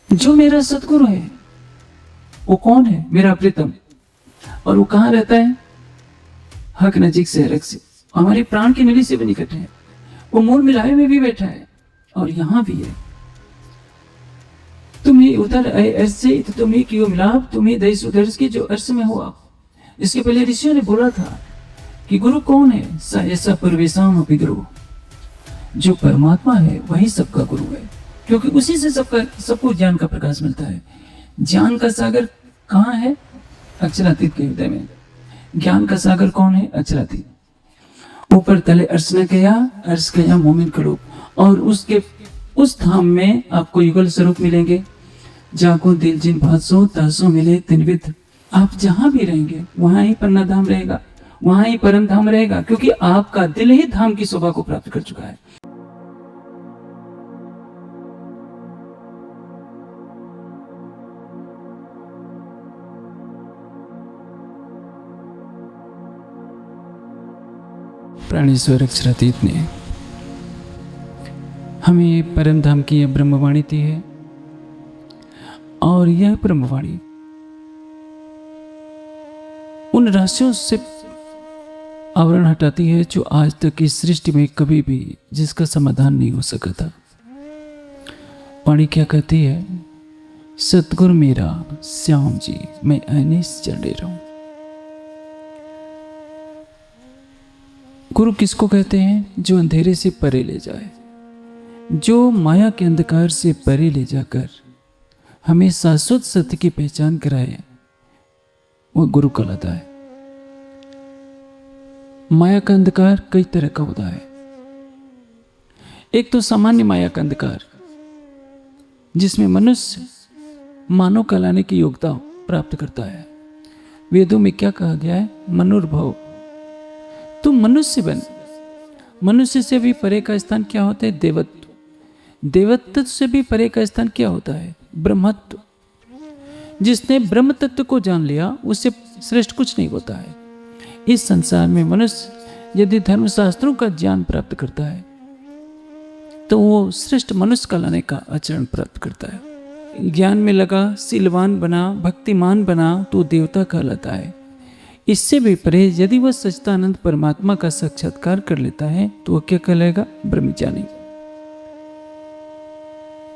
जो मेरा सतगुरु है वो कौन है? मेरा प्रीतम। और वो कहाँ रहता है? हक नजीक से हरक से, हमारे प्राण की नली से भी निकट है। वो मूल मिलाए में भी बैठा है और यहाँ भी है। तुम्हें उधर अर्श से तो तुम्हें क्यों मिलाप, तुम्हें देश उधर की जो अर्श में हो आप। इसके पहले ऋषियों ने बोला था कि गुरु कौन है? सा ऐसा परवेशाम अपि गुरु, जो परमात्मा है वही सबका गुरु है, क्योंकि उसी से सबको ज्ञान का प्रकाश मिलता है। ज्ञान का सागर कहाँ है? अक्षरातीत के हृदय में। ज्ञान का सागर कौन है? अक्षरातीत। ऊपर तले अर्श न किया, अर्श किया मोमिन का लोग, और उसके उस धाम में आपको युगल स्वरूप मिलेंगे। जाको दिल जिन भासो तासो मिले तिनविद। आप जहां भी रहेंगे वहां ही पन्ना धाम रहेगा, वहां ही परम धाम रहेगा, क्योंकि आपका दिल ही धाम की शोभा को प्राप्त कर चुका है। प्राणेश्वर अक्षरातीत ने हमें परम धाम की यह ब्रह्मवाणी दी है, और यह ब्रह्मवाणी उन रहस्यों से आवरण हटाती है जो आज तक इस सृष्टि में कभी भी जिसका समाधान नहीं हो सका था। वाणी क्या कहती है? सतगुरु मेरा श्याम जी, मैं आईने से चढ़े रहूं। गुरु किसको कहते हैं? जो अंधेरे से परे ले जाए, जो माया के अंधकार से परे ले जाकर हमें शाश्वत सत्य की पहचान कराए, वह गुरु कहलाता है। माया का अंधकार कई तरह का होता है। एक तो सामान्य माया का अंधकार, जिसमें मनुष्य मानव कहलाने की योग्यता प्राप्त करता है। वेदों में क्या कहा गया है? मनुर्भव, तुम मनुष्य बन। मनुष्य से भी परे का स्थान क्या होता है? देवत्व। देवत्व से भी परे का स्थान क्या होता है? ब्रह्मत्व। जिसने ब्रह्म तत्व को जान लिया उससे श्रेष्ठ कुछ नहीं होता है। इस संसार में मनुष्य यदि धर्मशास्त्रों का ज्ञान प्राप्त करता है तो वो श्रेष्ठ मनुष्य कहलाने का आचरण प्राप्त करता है। ज्ञान में लगा, शीलवान बना, भक्तिमान बना तो देवता कहलाता है। इससे भी परे यदि वह सच्चिदानंद परमात्मा का साक्षात्कार कर लेता है तो वह क्या कहलाएगा? ब्रह्मज्ञानी।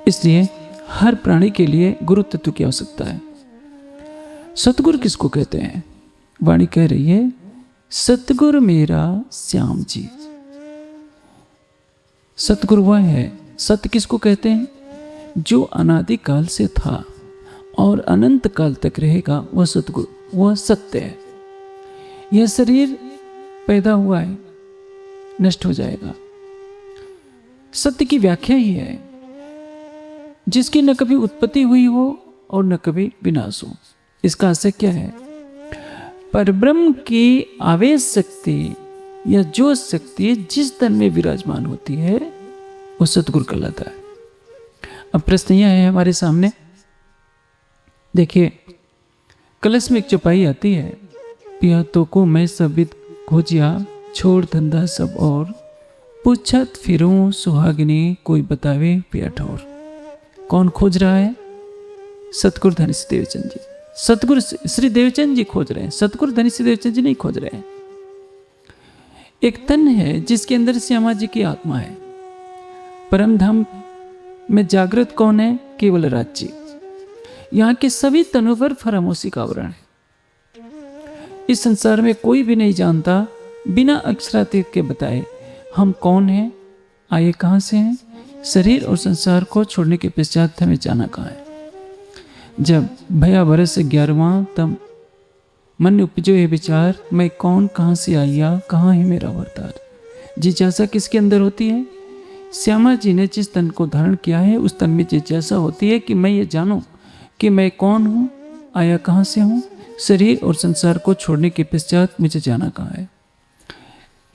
इसलिए हर प्राणी के लिए गुरु तत्व की आवश्यकता है। सतगुरु किसको कहते हैं? वाणी कह रही है, सतगुरु मेरा श्याम जी। सतगुरु वह है, सत्य किसको कहते हैं? जो अनादिकाल से था और अनंत काल तक रहेगा, वह सतगुरु, वह सत्य है। यह शरीर पैदा हुआ है, नष्ट हो जाएगा। सत्य की व्याख्या ही है जिसकी न कभी उत्पत्ति हुई हो और न कभी विनाश हो। इसका आशय क्या है? परब्रह्म की आवेश शक्ति या जो शक्ति जिस तन में विराजमान होती है वो सतगुरु कहलाता है। अब प्रश्न यह है हमारे सामने, देखिए कलश में एक चौपाई आती है, पिया तो को मैं सबित खोजिया, छोड़ धंधा सब और, पूछत फिरूं सुहागिनी, कोई बतावे पिया ठौर। कौन खोज रहा है? सतगुरु धनी श्री देवचंद जी। सतगुरु श्री देवचंद जी खोज रहे हैं, सतगुरु धनी श्री देवचंद जी नहीं खोज रहे हैं। एक तन है जिसके अंदर श्यामा जी की आत्मा है। परम धाम में जागृत कौन है? केवल राज्य। यहाँ के सभी तनों पर फरामोशी का आवरण है। इस संसार में कोई भी नहीं जानता बिना अक्षरातीत के बताए हम कौन हैं, आए कहाँ से हैं, शरीर और संसार को छोड़ने के पश्चात हमें जाना कहाँ है। जब भया वर्ष 11वां तब मन उपजो ये विचार, मैं कौन, कहाँ से आया, कहाँ है मेरा अवतार। जिज्ञासा किसके अंदर होती है? श्यामा जी ने जिस तन को धारण किया है उस तन में जिज्ञासा होती है कि मैं ये जानूं कि मैं कौन हूँ, आया कहाँ से हूँ, शरीर और संसार को छोड़ने के पश्चात मुझे जाना कहाँ है।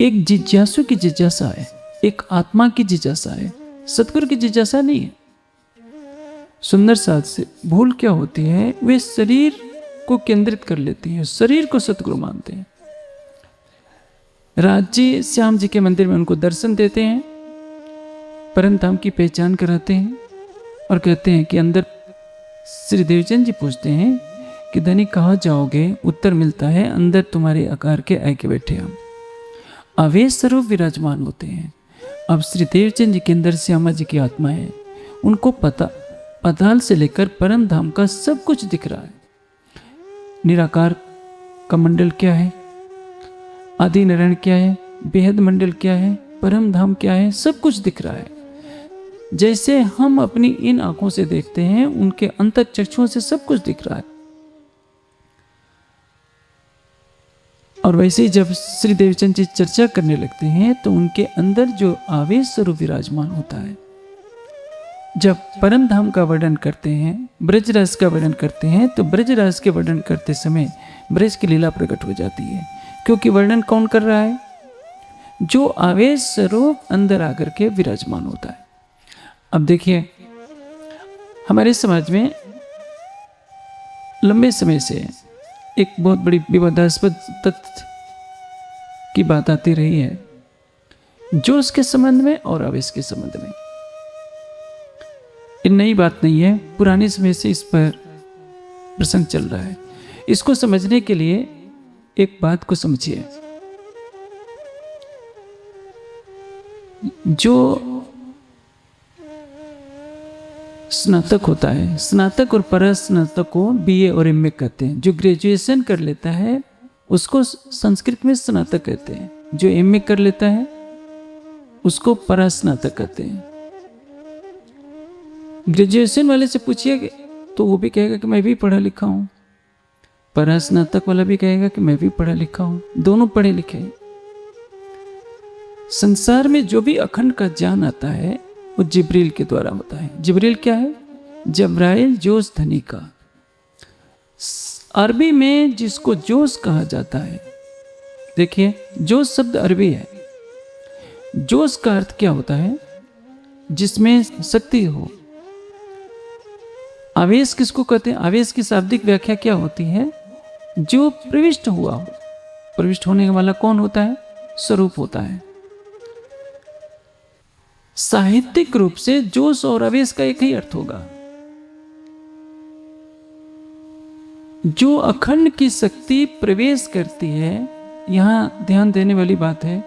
एक जिज्ञासु की जिज्ञासा है, एक आत्मा की जिज्ञासा है, सतगुरु की जिज्ञासा नहीं है। सुंदर साध से भूल क्या होती है? वे शरीर को केंद्रित कर लेती हैं, शरीर को सतगुरु मानते हैं। राज्य श्याम जी के मंदिर में उनको दर्शन देते हैं, परम धाम की पहचान कराते हैं और कहते हैं कि अंदर श्री देवचंद जी पूछते हैं कि धनी कहाँ जाओगे? उत्तर मिलता है, अंदर तुम्हारे आकार के आके बैठे हम। आवेश स्वरूप विराजमान होते हैं। अब श्री देवचंद जी के अंदर श्यामा जी की आत्मा है, उनको पाताल से लेकर परम धाम का सब कुछ दिख रहा है। निराकार का मंडल क्या है, आदि नारायण क्या है, बेहद मंडल क्या है, परम धाम क्या है, सब कुछ दिख रहा है। जैसे हम अपनी इन आंखों से देखते हैं, उनके अंतः चक्षुओं से सब कुछ दिख रहा है। और वैसे ही जब श्री देवचंद जी चर्चा करने लगते हैं तो उनके अंदर जो आवेश स्वरूप विराजमान होता है, जब परम धाम का वर्णन करते हैं, ब्रजरस का वर्णन करते हैं, तो ब्रजरस के वर्णन करते समय ब्रज की लीला प्रकट हो जाती है। क्योंकि वर्णन कौन कर रहा है? जो आवेश स्वरूप अंदर आकर के विराजमान होता है। अब देखिए, हमारे समाज में लंबे समय से एक बहुत बड़ी विवादास्पद तथ्य की बात आती रही है, जोश के संबंध में और आवेश के संबंध में। ये नई बात नहीं है, पुराने समय से इस पर प्रसंग चल रहा है। इसको समझने के लिए एक बात को समझिए। जो स्नातक होता है, स्नातक और परस्नातक को बीए और एमए कहते हैं। जो ग्रेजुएशन कर लेता है उसको संस्कृत में स्नातक कहते हैं। जो एमए कर लेता है उसको परस्नातक कहते हैं। ग्रेजुएशन वाले से पूछिए तो वो भी कहेगा कि मैं भी पढ़ा लिखा हूं। परस्नातक वाला भी कहेगा कि मैं भी पढ़ा लिखा हूं। दोनों पढ़े लिखे हैं। संसार में जो भी अखंड का ज्ञान आता है वो जिब्रील के द्वारा होता है। जिब्रील क्या है? जब्राइल, जोश धनी का। अरबी में जिसको जोश कहा जाता है, देखिए जोश शब्द अरबी है। जोश का अर्थ क्या होता है? जिसमें शक्ति हो। आवेश किसको कहते हैं? आवेश की शाब्दिक व्याख्या क्या होती है? जो प्रविष्ट हुआ हो। प्रविष्ट होने वाला कौन होता है? स्वरूप होता है। साहित्यिक रूप से जोश और आवेश का एक ही अर्थ होगा। जो अखंड की शक्ति प्रवेश करती है, यहां ध्यान देने वाली बात है,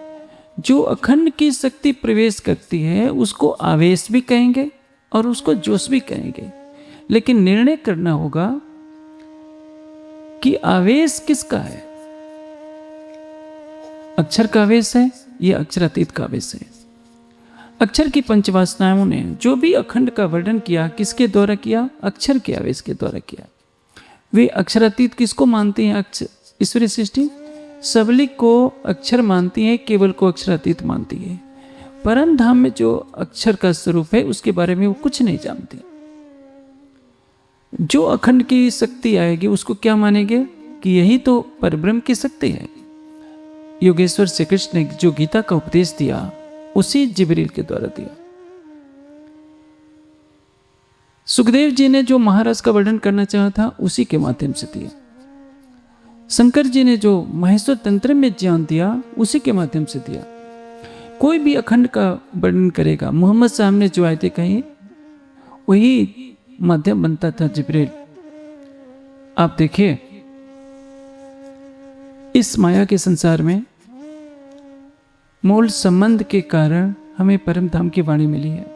जो अखंड की शक्ति प्रवेश करती है उसको आवेश भी कहेंगे और उसको जोश भी कहेंगे। लेकिन निर्णय करना होगा कि आवेश किसका है। अक्षर का आवेश है या अक्षरातीत का आवेश है। अक्षर की पंचवासनाओं ने जो भी अखंड का वर्णन किया, किसके द्वारा किया? अक्षर के आवेश के द्वारा किया। वे अक्षरातीत किसको मानती हैं? ईश्वरीय सृष्टि सबलिक को अक्षर मानती है, केवल को अक्षरातीत मानती है। परम धाम में जो अक्षर का स्वरूप है उसके बारे में वो कुछ नहीं जानती। जो अखंड की शक्ति आएगी उसको क्या मानेंगे कि यही तो परब्रह्म की शक्ति है। योगेश्वर श्री कृष्ण ने जो गीता का उपदेश दिया उसी जिब्रील के द्वारा दिया। सुखदेव जी ने जो महाराज का वर्णन करना चाहा था उसी के माध्यम से दिया। शंकर जी ने जो महेश्वर तंत्र में ज्ञान दिया उसी के माध्यम से दिया। कोई भी अखंड का वर्णन करेगा, मोहम्मद साहब ने जो आयतें कही वही माध्यम बनता था जिब्रील। आप देखिए, इस माया के संसार में मूल संबंध के कारण हमें परम धाम की वाणी मिली है।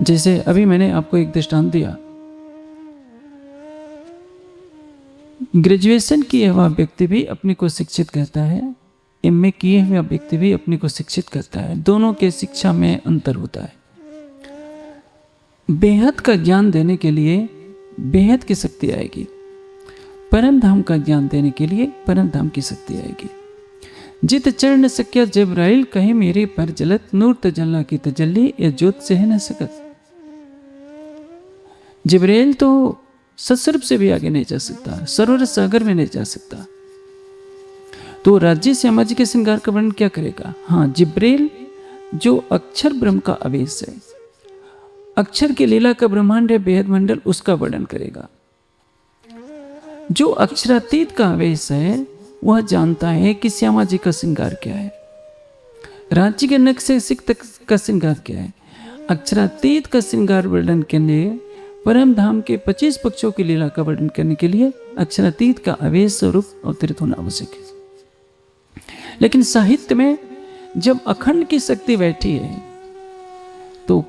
जैसे अभी मैंने आपको एक दृष्टांत दिया, ग्रेजुएशन किए हुआ व्यक्ति भी अपने को शिक्षित कहता है, एमए किए हुआ व्यक्ति भी अपने को शिक्षित कहता है। दोनों के शिक्षा में अंतर होता है। बेहद का ज्ञान देने के लिए बेहद की शक्ति आएगी, परम धाम का ज्ञान देने के लिए परम धाम की शक्ति आएगी। जित चरण सक्या जब्राइल कहे मेरे पर जलत, नूर तजल्ला की तजल्ली या ज्योत से है न सकत। जिब्राइल तो सत्स्वरूप से भी आगे नहीं जा सकता, सरोवर सागर में नहीं जा सकता। तो राज्य श्यामा जी के श्रृंगार का वर्णन क्या करेगा? हाँ, जिब्राइल जो अक्षर ब्रह्म का आवेश है, अक्षर की लीला का ब्रह्मांड है बेहद मंडल, उसका वर्णन करेगा। जो अक्षरातीत का आवेश है वह जानता है कि श्यामा जी का श्रृंगार क्या है, राज्य के नक्शे सिख तक का श्रृंगार क्या है। अक्षरातीत का श्रृंगार वर्णन करने, परम धाम के 25 पक्षों की लीला का वर्णन करने के लिए अक्षरातीत का आवेश स्वरूप अवतरित होना आवश्यक है। लेकिन साहित्य में जब अखंड की शक्ति बैठी है तो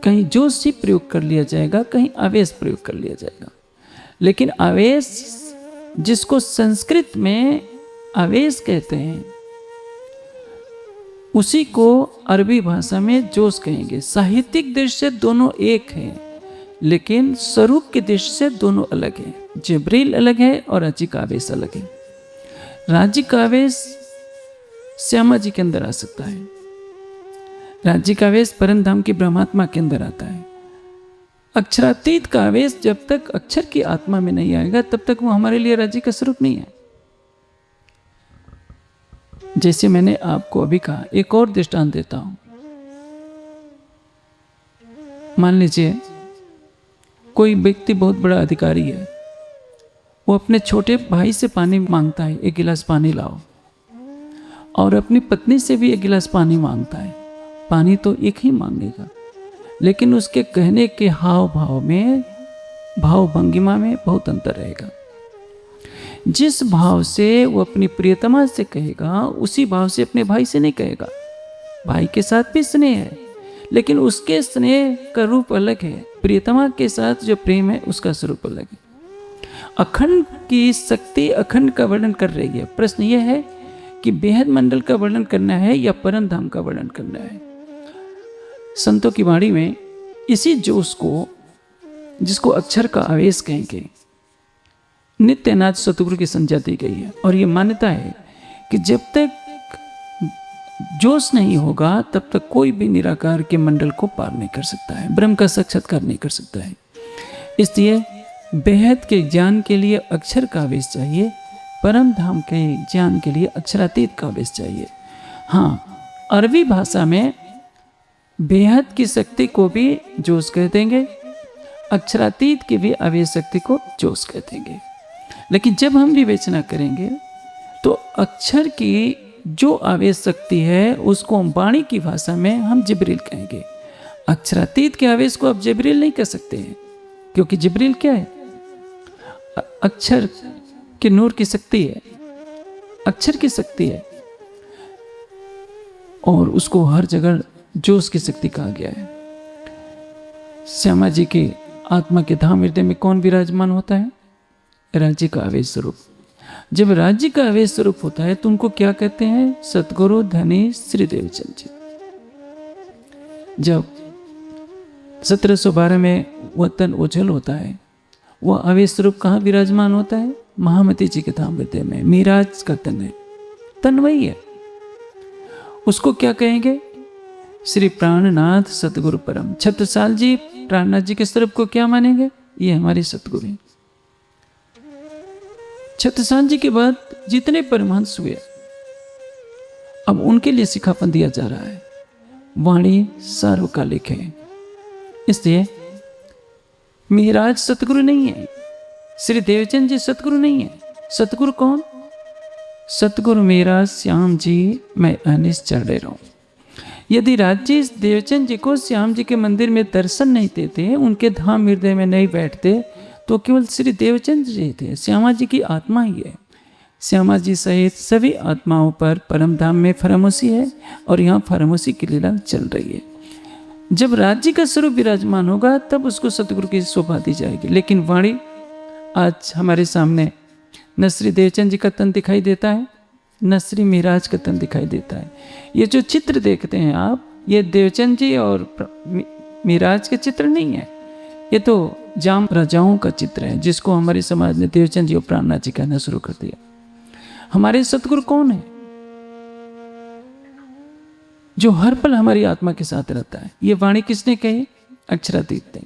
कहीं जोश ही प्रयोग कर लिया जाएगा, कहीं आवेश प्रयोग कर लिया जाएगा। लेकिन आवेश, जिसको संस्कृत में आवेश कहते हैं, उसी को अरबी भाषा में जोश कहेंगे। साहित्यिक दृष्टि से दोनों एक हैं, लेकिन स्वरूप की दृष्टि से दोनों अलग हैं। जिब्रील अलग है और राज्यिक आवेश अलग है। राज्यिक आवेश श्यामा जी के अंदर आ सकता है, राज्यिक आवेश परम धाम की ब्रह्मात्मा के अंदर आता है। अक्षरातीत का आवेश जब तक अक्षर की आत्मा में नहीं आएगा तब तक वो हमारे लिए राज्य का स्वरूप नहीं है। जैसे मैंने आपको अभी कहा, एक और दृष्टांत देता हूं। मान लीजिए कोई व्यक्ति बहुत बड़ा अधिकारी है, वो अपने छोटे भाई से पानी मांगता है, एक गिलास पानी लाओ, और अपनी पत्नी से भी एक गिलास पानी मांगता है। पानी तो एक ही मांगेगा, लेकिन उसके कहने के हाव भाव में, भाव भंगिमा में बहुत अंतर रहेगा। जिस भाव से वो अपनी प्रियतमा से कहेगा, उसी भाव से अपने भाई से नहीं कहेगा। भाई के साथ भी स्नेह है, लेकिन उसके स्नेह का रूप अलग है। प्रियतमा के साथ जो प्रेम है उसका स्वरूप अलग है। अखंड की शक्ति अखंड का वर्णन कर रही है। प्रश्न यह है कि बेहद मंडल का वर्णन करना है या परम धाम का वर्णन करना है। संतों की वाणी में इसी जोश को, जिसको अक्षर का आवेश कहेंगे, नित्यनाथ सतगुरु की संज्ञा दी गई है। और ये मान्यता है कि जब तक जोश नहीं होगा तब तक कोई भी निराकार के मंडल को पार नहीं कर सकता है, ब्रह्म का साक्षात्कार नहीं कर सकता है। इसलिए बेहद के ज्ञान के लिए अक्षर का आवेश चाहिए, परम धाम के ज्ञान के लिए अक्षरातीत का आवेश चाहिए। हाँ, अरबी भाषा में बेहद की शक्ति को भी जोश कह देंगे, अक्षरातीत की भी आवेश शक्ति को जोश कह देंगे। लेकिन जब हम विवेचना करेंगे तो अक्षर की जो आवेश शक्ति है उसको हम वाणी की भाषा में हम जिब्रील कहेंगे। अक्षरातीत के आवेश को आप जिब्रील नहीं कह सकते हैं, क्योंकि जिब्रील क्या है? अक्षर के नूर की शक्ति है, अक्षर की शक्ति है, और उसको हर जगह जोश की शक्ति कहा गया है। श्यामा जी के आत्मा के धाम हृदय में कौन विराजमान होता है? राज्य का आवेश स्वरूप। जब राज्य का आवेश स्वरूप होता है तो उनको क्या कहते हैं? सतगुरु धनी श्री देवचंद जी। जब 1712 में वह तन ओझल होता है, वह आवेश स्वरूप कहाँ विराजमान होता है? महामती जी के धाम हृदय में। मीराज का तन है, तन वही है। उसको क्या कहेंगे? श्री प्राणनाथ सतगुरु परम। छत्रसाल जी प्राणनाथ जी के स्वरूप को क्या मानेंगे? ये हमारे सतगुरु हैं। छत्रसाल जी के बाद जितने परमहंस हुए, अब उनके लिए शिखापन दिया जा रहा है। वाणी सार्वकालिक है, इसलिए मीराज सतगुरु नहीं है, श्री देवचंद जी सतगुरु नहीं है। सतगुरु कौन? सतगुरु मेरा श्याम जी, मैं अनिस चढ़े रहूं। यदि राज्य देवचंद जी को श्याम जी के मंदिर में दर्शन नहीं देते, उनके धाम हृदय में नहीं बैठते, तो केवल श्री देवचंद जी थे। श्यामा जी की आत्मा ही है। श्यामा जी सहित सभी आत्माओं पर परम धाम में फरामोशी है, और यहाँ फरामोशी की लीला चल रही है। जब राज्य का स्वरूप विराजमान होगा तब उसको सतगुरु की शोभा दी जाएगी। लेकिन वाणी आज हमारे सामने न श्री देवचंद जी का तन दिखाई देता है, न श्री मीराज का तन दिखाई देता है। ये जो चित्र देखते हैं आप, ये देवचंद जी और मीराज के चित्र नहीं है, ये तो जाम राजाओं का चित्र है, जिसको हमारे समाज ने देवचंद जी और प्राणनाथ जी कहना शुरू कर दिया। हमारे सतगुरु कौन है? जो हर पल हमारी आत्मा के साथ रहता है। ये वाणी किसने कही? अक्षरातीत ने।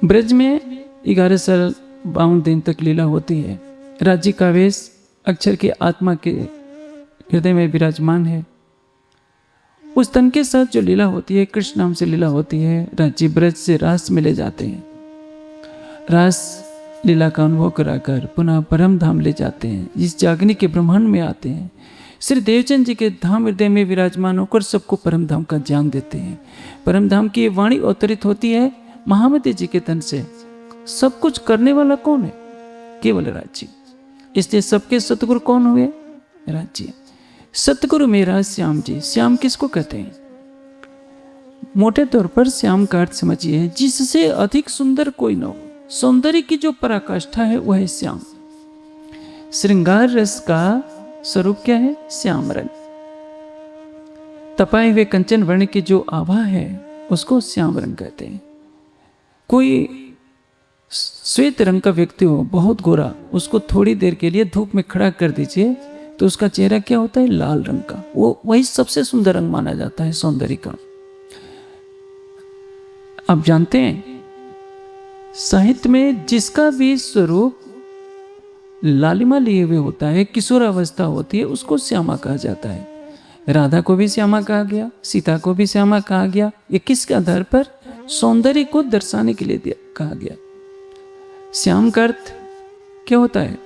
ब्रज में 11 साल 52 दिन तक लीला होती है। राज्य का आवेश अक्षर के आत्मा के हृदय में विराजमान है। उस तन के साथ जो लीला होती है, कृष्ण नाम से लीला होती है। राज्य ब्रज से रास में ले जाते हैं, रास लीला का अनुभव कराकर पुनः परम धाम ले जाते हैं। इस जागनी के ब्रह्मांड में आते हैं। श्री देवचंद जी के धाम हृदय में विराजमान होकर सबको परम धाम का ज्ञान देते हैं। परम धाम की वाणी अवतरित होती है महामती जी के तन से। सब कुछ करने वाला कौन है? केवल राज्य। इसलिए सबके सतगुरु कौन हुए? राज्य। सतगुरु मेरा श्याम जी। श्याम किसको कहते हैं? मोटे तौर पर श्याम का अर्थ समझिए, जिससे अधिक सुंदर कोई न हो। सौंदर्य की जो पराकाष्ठा है वह है श्याम। श्रृंगार रस का स्वरूप क्या है? श्याम रंग। तपाए हुए कंचन वर्ण की जो आभा है उसको श्याम रंग कहते हैं। कोई श्वेत रंग का व्यक्ति हो, बहुत गोरा, उसको थोड़ी देर के लिए धूप में खड़ा कर दीजिए तो उसका चेहरा क्या होता है? लाल रंग का। वो वही सबसे सुंदर रंग माना जाता है सौंदर्य का। आप जानते हैं साहित्य में जिसका भी स्वरूप लालिमा लिए हुए होता है, किशोरावस्था होती है, उसको श्यामा कहा जाता है। राधा को भी श्यामा कहा गया, सीता को भी श्यामा कहा गया। ये किसके आधार पर? सौंदर्य को दर्शाने के लिए कहा गया। श्याम का अर्थ क्या होता है?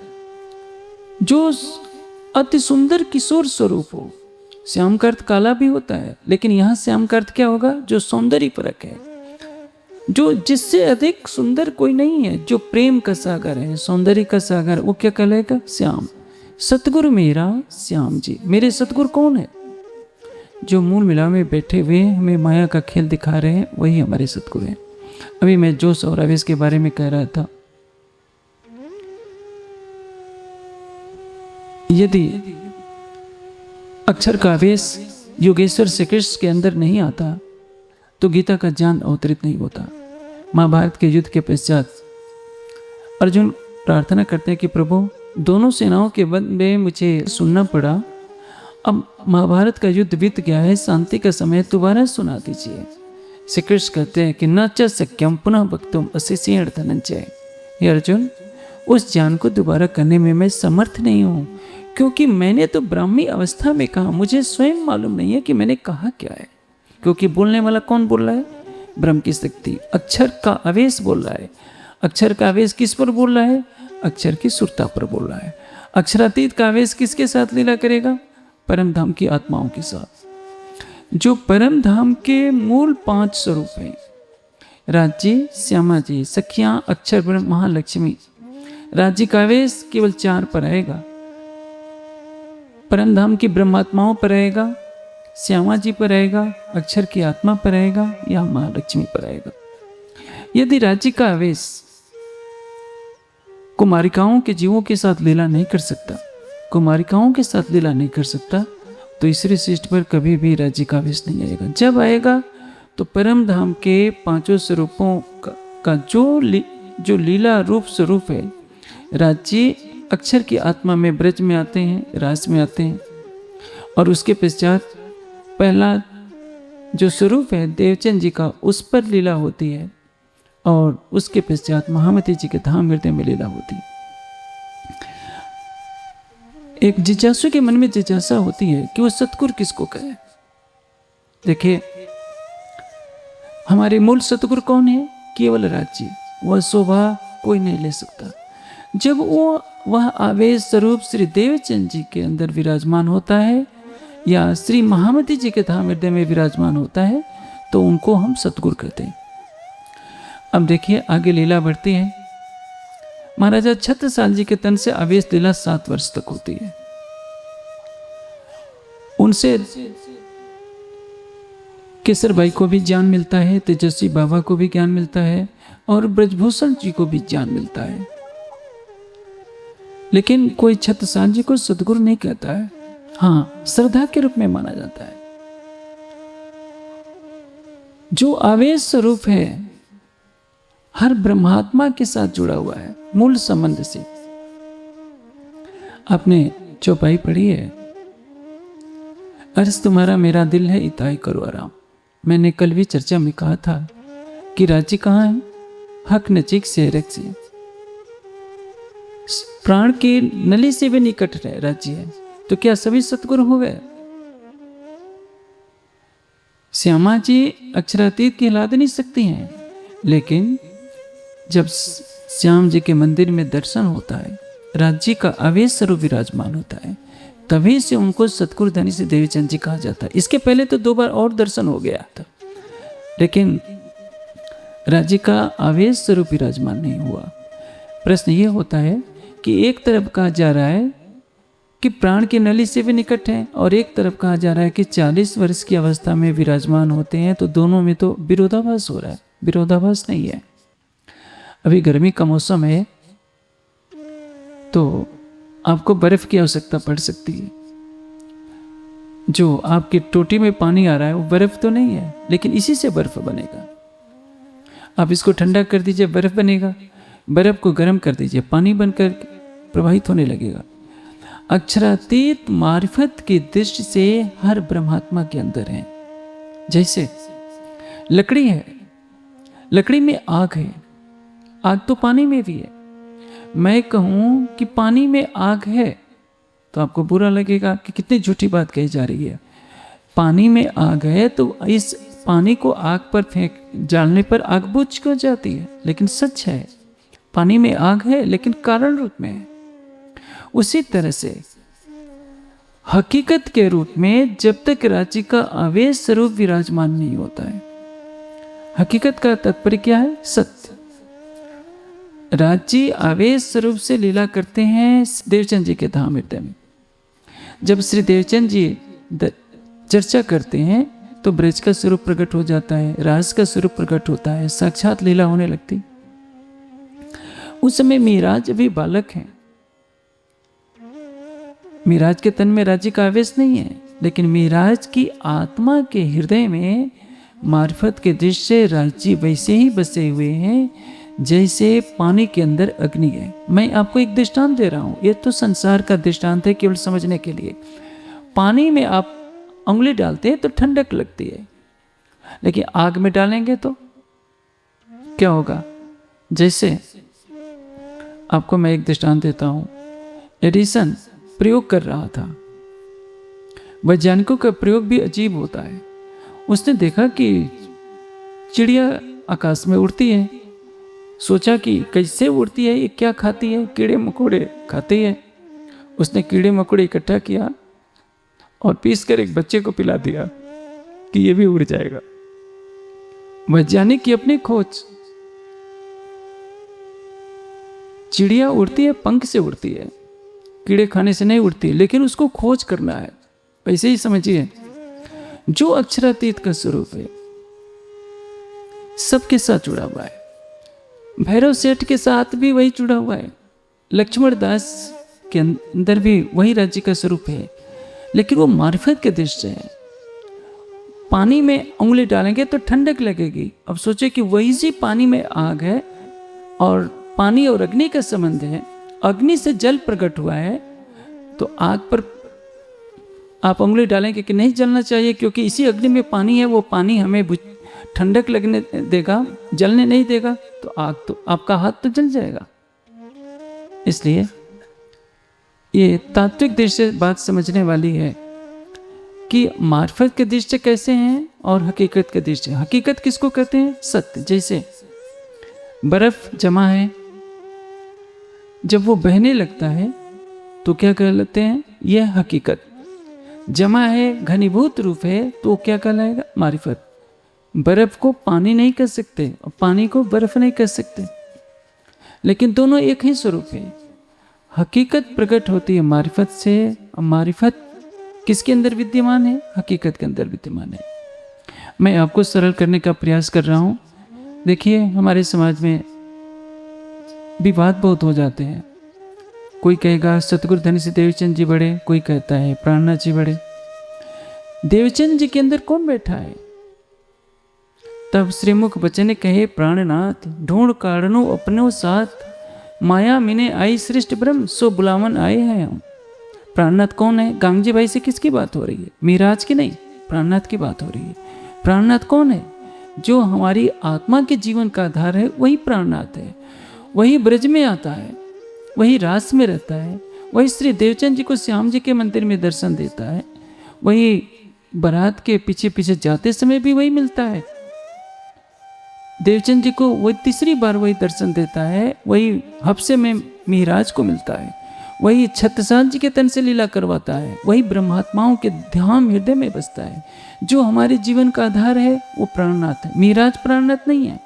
जो अति सुंदर किशोर स्वरूप हो। श्याम का अर्थ काला भी होता है, लेकिन यहां श्याम का अर्थ क्या होगा? जो सौंदर्य परक है, जो जिससे अधिक सुंदर कोई नहीं है, जो प्रेम का सागर है, सौंदर्य का सागर, वो क्या कहलाएगा? श्याम। सतगुरु मेरा श्याम जी। मेरे सतगुरु कौन है? जो मूल मिला में बैठे हुए हमें माया का खेल दिखा रहे हैं, वही हमारे सतगुरु हैं। अभी मैं जोश और आवेश के बारे में कह रहा था। यदि अक्षर का आवेश योगेश्वर श्री कृष्ण के अंदर नहीं आता तो गीता का ज्ञान अवतरित नहीं होता। महाभारत के युद्ध के पश्चात अर्जुन प्रार्थना करते हैं कि प्रभु, दोनों सेनाओं के वध में मुझे सुनना पड़ा, अब महाभारत का युद्ध बीत गया है, शांति का समय दोबारा सुना दीजिए। श्री कृष्ण कहते हैं कि न च सक्यम पुनः वक्तुम अशिष्येण धनंजय। हे अर्जुन, उस ज्ञान को दोबारा करने में मैं समर्थ नहीं हूँ, क्योंकि मैंने तो ब्राह्मी अवस्था में कहा, मुझे स्वयं मालूम नहीं है कि मैंने कहा क्या है। क्योंकि बोलने वाला कौन बोल रहा है? ब्रह्म की शक्ति। अक्षर का आवेश बोल रहा है। अक्षर का आवेश किस पर बोल रहा है? अक्षर की सुरता पर बोल रहा है। अक्षरातीत का आवेश किसके साथ लीला करेगा? परम धाम की आत्माओं के साथ, जो परम धाम के मूल 5 स्वरूप हैं। राज्य, श्यामा जी, सखियां, अक्षर ब्रह्म, महालक्ष्मी। राज्य का आवेश केवल 4 पर आएगा। परम धाम की ब्रह्मात्माओं पर आएगा, श्यामा जी पर आएगा, अक्षर की आत्मा पर आएगा, या महालक्ष्मी पर आएगा। यदि राज्य का आवेश कुमारिकाओं के जीवों के साथ लीला नहीं कर सकता, कुमारिकाओं के साथ लीला नहीं कर सकता, तो ईश्वरी सृष्टि पर कभी भी राज्य का आवेश नहीं आएगा। जब आएगा तो परम धाम के 5 स्वरूपों का जो लीला रूप स्वरूप है। राज्य अक्षर की आत्मा में ब्रज में आते हैं, रास में आते हैं, और उसके पश्चात पहला जो स्वरूप है देवचंद जी का, उस पर लीला होती है, और उसके पश्चात महामती जी के धाम हृदय में लीला होती है। एक जिज्ञासु के मन में जिज्ञासा होती है कि वो सतगुरु किसको कहे। देखिए, हमारे मूल सतगुरु कौन है? केवल राज्य। वह शोभा कोई नहीं ले सकता। जब वह आवेश स्वरूप श्री देवचंद जी के अंदर विराजमान होता है, या श्री महामती जी के धाम हृदय में विराजमान होता है, तो उनको हम सतगुरु कहते हैं। अब देखिए आगे लीला बढ़ती है। महाराजा छत्रसाल जी के तन से आवेश लीला 7 वर्ष तक होती है। उनसे केसर बाई को भी ज्ञान मिलता है, तेजस्वी बाबा को भी ज्ञान मिलता है, और ब्रजभूषण जी को भी ज्ञान मिलता है। लेकिन कोई छत्रसाल जी को सतगुरु नहीं कहता है। हाँ, श्रद्धा के रूप में माना जाता है। जो आवेश स्वरूप है हर ब्रह्मात्मा के साथ जुड़ा हुआ है, मूल संबंध से। आपने चौपाई पढ़ी है, अर्ज तुम्हारा मेरा दिल है, इताई करो आराम। मैंने कल भी चर्चा में कहा था कि राज्य कहाँ है? हक नजीक से रख से, प्राण की नली से भी निकट है राज्य है। तो क्या सभी सतगुरु हो गए? श्यामा जी अक्षरातीत कहला नहीं सकती हैं, लेकिन जब श्याम जी के मंदिर में दर्शन होता है, राज्य का आवेश स्वरूप विराजमान होता है, तभी से उनको सतगुरु धनी श्री देवीचंद जी कहा जाता है। इसके पहले तो 2 बार और दर्शन हो गया था, लेकिन राज्य का आवेश स्वरूप विराजमान नहीं हुआ। प्रश्न ये होता है कि एक तरफ कहा जा रहा है कि प्राण की नली से भी निकट है, और एक तरफ कहा जा रहा है कि 40 वर्ष की अवस्था में विराजमान होते हैं, तो दोनों में तो विरोधाभास हो रहा है। विरोधाभास नहीं है। अभी गर्मी का मौसम है तो आपको बर्फ की आवश्यकता पड़ सकती है। जो आपकी टोटी में पानी आ रहा है वो बर्फ तो नहीं है, लेकिन इसी से बर्फ बनेगा। आप इसको ठंडा कर दीजिए, बर्फ बनेगा। बर्फ को गर्म कर दीजिए, पानी बनकर प्रवाहित होने लगेगा। अक्षरातीत मारिफत की दृष्टि से हर ब्रह्मात्मा के अंदर है। जैसे लकड़ी है, लकड़ी में आग है, आग तो पानी में भी है। मैं कहूं कि पानी में आग है तो आपको बुरा लगेगा कि कितनी झूठी बात कही जा रही है। पानी में आग है तो इस पानी को आग पर फेंक डालने पर आग बुझ क्यों जाती है, लेकिन सच है पानी में आग है लेकिन कारण रूप में है। उसी तरह से हकीकत के रूप में जब तक राज्य का आवेश स्वरूप विराजमान नहीं होता है। हकीकत का तात्पर्य क्या है? सत्य। राज्य आवेश स्वरूप से लीला करते हैं देवचंद जी के धाम हृदय में। जब श्री देवचंद जी चर्चा करते हैं तो ब्रज का स्वरूप प्रकट हो जाता है, रास का स्वरूप प्रकट होता है, साक्षात लीला होने लगती। उस समय मीराज अभी बालक हैं। मीराज के तन में राज्य का आवेश नहीं है, लेकिन मीराज की आत्मा के हृदय में मार्फत के दृश्य से राज्य वैसे ही बसे हुए हैं जैसे पानी के अंदर अग्नि है। मैं आपको एक दृष्टांत दे रहा हूं, यह तो संसार का दृष्टांत है केवल समझने के लिए। पानी में आप उंगली डालते हैं तो ठंडक लगती है, लेकिन आग में डालेंगे तो क्या होगा? जैसे आपको मैं एक दृष्टांत देता हूं। एडिसन प्रयोग कर रहा था। वैज्ञानिकों का प्रयोग भी अजीब होता है। उसने देखा कि चिड़िया आकाश में उड़ती है। सोचा कि कैसे उड़ती है, ये क्या खाती है? कीड़े मकोड़े खाती है। उसने कीड़े मकोड़े इकट्ठा किया और पीस कर एक बच्चे को पिला दिया कि ये भी उड़ जाएगा। वैज्ञानिक की अपनी खोज। चिड़िया उड़ती है, पंख से उड़ती है, कीड़े खाने से नहीं उड़ती, लेकिन उसको खोज करना है। वैसे ही समझिए, जो अक्षरातीत का स्वरूप है सबके साथ जुड़ा हुआ है। भैरव सेठ के साथ भी वही जुड़ा हुआ है। लक्ष्मण दास के अंदर भी वही राज्य का स्वरूप है, लेकिन वो मार्फत के दृष्टि से है। पानी में उंगली डालेंगे तो ठंडक लगेगी। अब सोचे कि वही सी पानी में आग है और पानी और अग्नि का संबंध है। अग्नि से जल प्रकट हुआ है तो आग पर आप उंगली डालेंगे कि नहीं जलना चाहिए, क्योंकि इसी अग्नि में पानी है। वो पानी हमें ठंडक लगने देगा, जलने नहीं देगा, तो आग तो आपका हाथ तो जल जाएगा। इसलिए ये तात्विक दृष्टि से बात समझने वाली है कि मार्फत के दृष्टि कैसे हैं और हकीकत के दृष्टि। हकीकत किसको कहते हैं? सत्य। जैसे बर्फ जमा है, जब वो बहने लगता है तो क्या कहलाते हैं? यह हकीकत। जमा है, घनीभूत रूप है, तो क्या कहलाएगा? मारिफत। बर्फ को पानी नहीं कह सकते और पानी को बर्फ नहीं कह सकते, लेकिन दोनों एक ही स्वरूप है। हकीकत प्रकट होती है मारिफत से, और मारिफत किसके अंदर विद्यमान है? हकीकत के अंदर विद्यमान है। मैं आपको सरल करने का प्रयास कर रहा हूं। देखिए, हमारे समाज में विवाद बहुत हो जाते हैं। कोई कहेगा सतगुरु धनी श्री देवचंद जी बड़े, कोई कहता है प्राणनाथ जी बड़े। देवचंद जी के अंदर कौन बैठा है? तब श्रीमुख बचन कहे प्राणनाथ, ढूंढ कारणों अपनों साथ, माया मिने आई सृष्ट ब्रह्म, सो बुलावन आए हैं हम। प्राणनाथ कौन है? गांगजी भाई से किसकी बात हो रही है? मीराज की नहीं, प्राणनाथ की बात हो रही है। प्राणनाथ कौन है? जो हमारी आत्मा के जीवन का आधार है, वही प्राणनाथ है। वही ब्रज में आता है, वही रास में रहता है, वही श्री देवचंद जी को श्याम जी के मंदिर में दर्शन देता है, वही बारात के पीछे पीछे जाते समय भी वही मिलता है। देवचंद जी को वही तीसरी बार वही दर्शन देता है, वही हफ्से में मीराज को मिलता है। वही छत्रसाल जी के तन से लीला करवाता है, वही ब्रह्मात्माओं के ध्यान हृदय में बसता है। जो हमारे जीवन का आधार है वो प्राणनाथ है। मिहिराज प्राणनाथ नहीं है।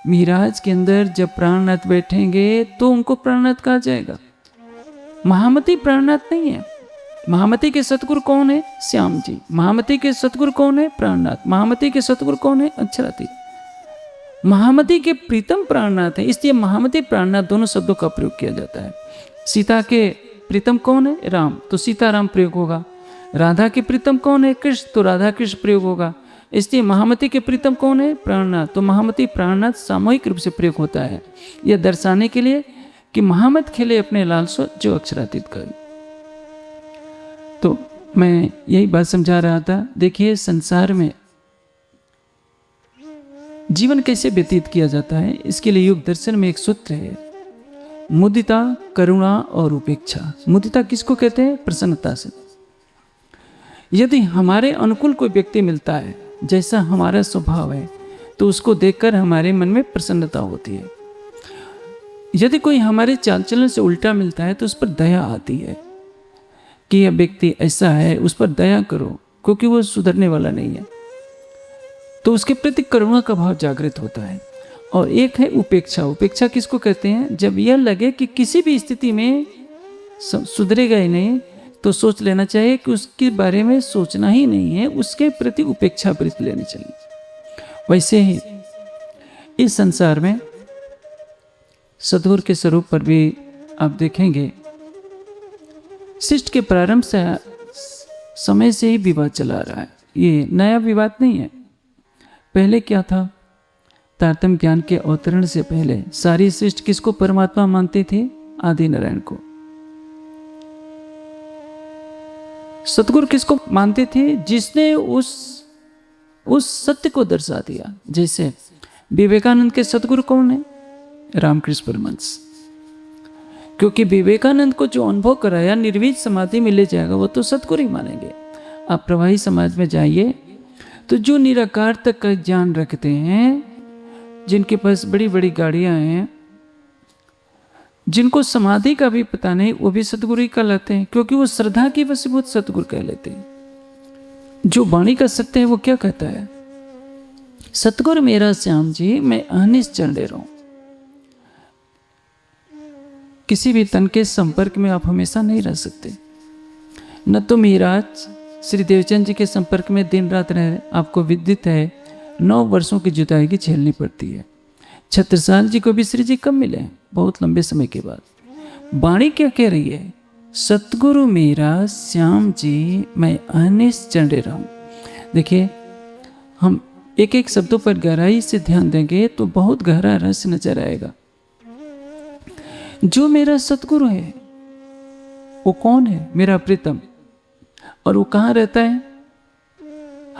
मिहिराज के अंदर जब प्राणनाथ बैठेंगे तो उनको प्राणनाथ कहा जाएगा। महामती प्राणनाथ नहीं है। महामती के सतगुरु कौन है? श्याम जी। महामती के सतगुरु कौन है? प्राणनाथ। महामती के सतगुरु कौन है? अक्षरातीत। महामती के प्रीतम प्राणनाथ है, इसलिए महामती प्राणनाथ दोनों शब्दों का प्रयोग किया जाता है। सीता के प्रीतम कौन है? राम, तो सीताराम प्रयोग होगा। राधा के प्रीतम कौन है? कृष्ण, तो राधा कृष्ण प्रयोग होगा। इसलिए महामती के प्रीतम कौन है? प्राणनाथ, तो महामती प्राणनाथ सामूहिक रूप से प्रयोग होता है, यह दर्शाने के लिए कि महामत खेले अपने लाल सो जो अक्षरातीत कर। तो मैं यही बात समझा रहा था। देखिए संसार में जीवन कैसे व्यतीत किया जाता है, इसके लिए योग दर्शन में एक सूत्र है, मुदिता, करुणा और उपेक्षा। मुदिता किसको कहते हैं? प्रसन्नता से। यदि हमारे अनुकूल कोई व्यक्ति मिलता है, जैसा हमारा स्वभाव है, तो उसको देखकर हमारे मन में प्रसन्नता होती है। यदि कोई हमारे चाल चलन से उल्टा मिलता है तो उस पर दया आती है कि यह व्यक्ति ऐसा है, उस पर दया करो, क्योंकि वो सुधरने वाला नहीं है। तो उसके प्रति करुणा का भाव जागृत होता है। और एक है उपेक्षा। उपेक्षा किसको कहते हैं? जब यह लगे कि किसी भी स्थिति में सुधरेगा ही नहीं, तो सोच लेना चाहिए कि उसके बारे में सोचना ही नहीं है, उसके प्रति उपेक्षा वृत्ति लेनी चाहिए। वैसे ही इस संसार में सद्गुरु के स्वरूप पर भी आप देखेंगे, सृष्टि के प्रारंभ से समय से ही विवाद चला रहा है। ये नया विवाद नहीं है। पहले क्या था? तारतम्य ज्ञान के अवतरण से पहले सारी सृष्टि किसको परमात्मा मानते थे? आदि नारायण को। सतगुरु किसको मानते थे? जिसने उस सत्य को दर्शा दिया। जैसे विवेकानंद के सतगुरु कौन है? रामकृष्ण परमहंस। क्योंकि विवेकानंद को जो अनुभव कराया, निर्वीज समाधि में ले जाएगा, वो तो सतगुरु ही मानेंगे। आप प्रवाही समाज में जाइए तो जो निराकार तक का ज्ञान रखते हैं, जिनके पास बड़ी बड़ी गाड़ियां हैं, जिनको समाधि का भी पता नहीं, वो भी सतगुरु ही कहलाते हैं, क्योंकि वो श्रद्धा की वशीभूत सतगुरु कह लेते हैं। जो वाणी का सत्य है वो क्या कहता है? सतगुरु मेरा श्याम जी, मैं अहनिश चल रहा हूं। किसी भी तन के संपर्क में आप हमेशा नहीं रह सकते। न तो मिहिराज श्री देवचंद जी के संपर्क में दिन रात रहे, आपको विदित है 9 वर्षों की जुदाई की झेलनी पड़ती है। छत्रसाल जी को भी श्री जी कब मिले? बहुत लंबे समय के बाद। वाणी क्या कह रही है? सतगुरु मेरा श्याम जी, मैं अहनिश चढ़े रहूं। देखिए, हम एक एक शब्दों पर गहराई से ध्यान देंगे तो बहुत गहरा रस नजर आएगा। जो मेरा सतगुरु है वो कौन है? मेरा प्रीतम। और वो कहाँ रहता है?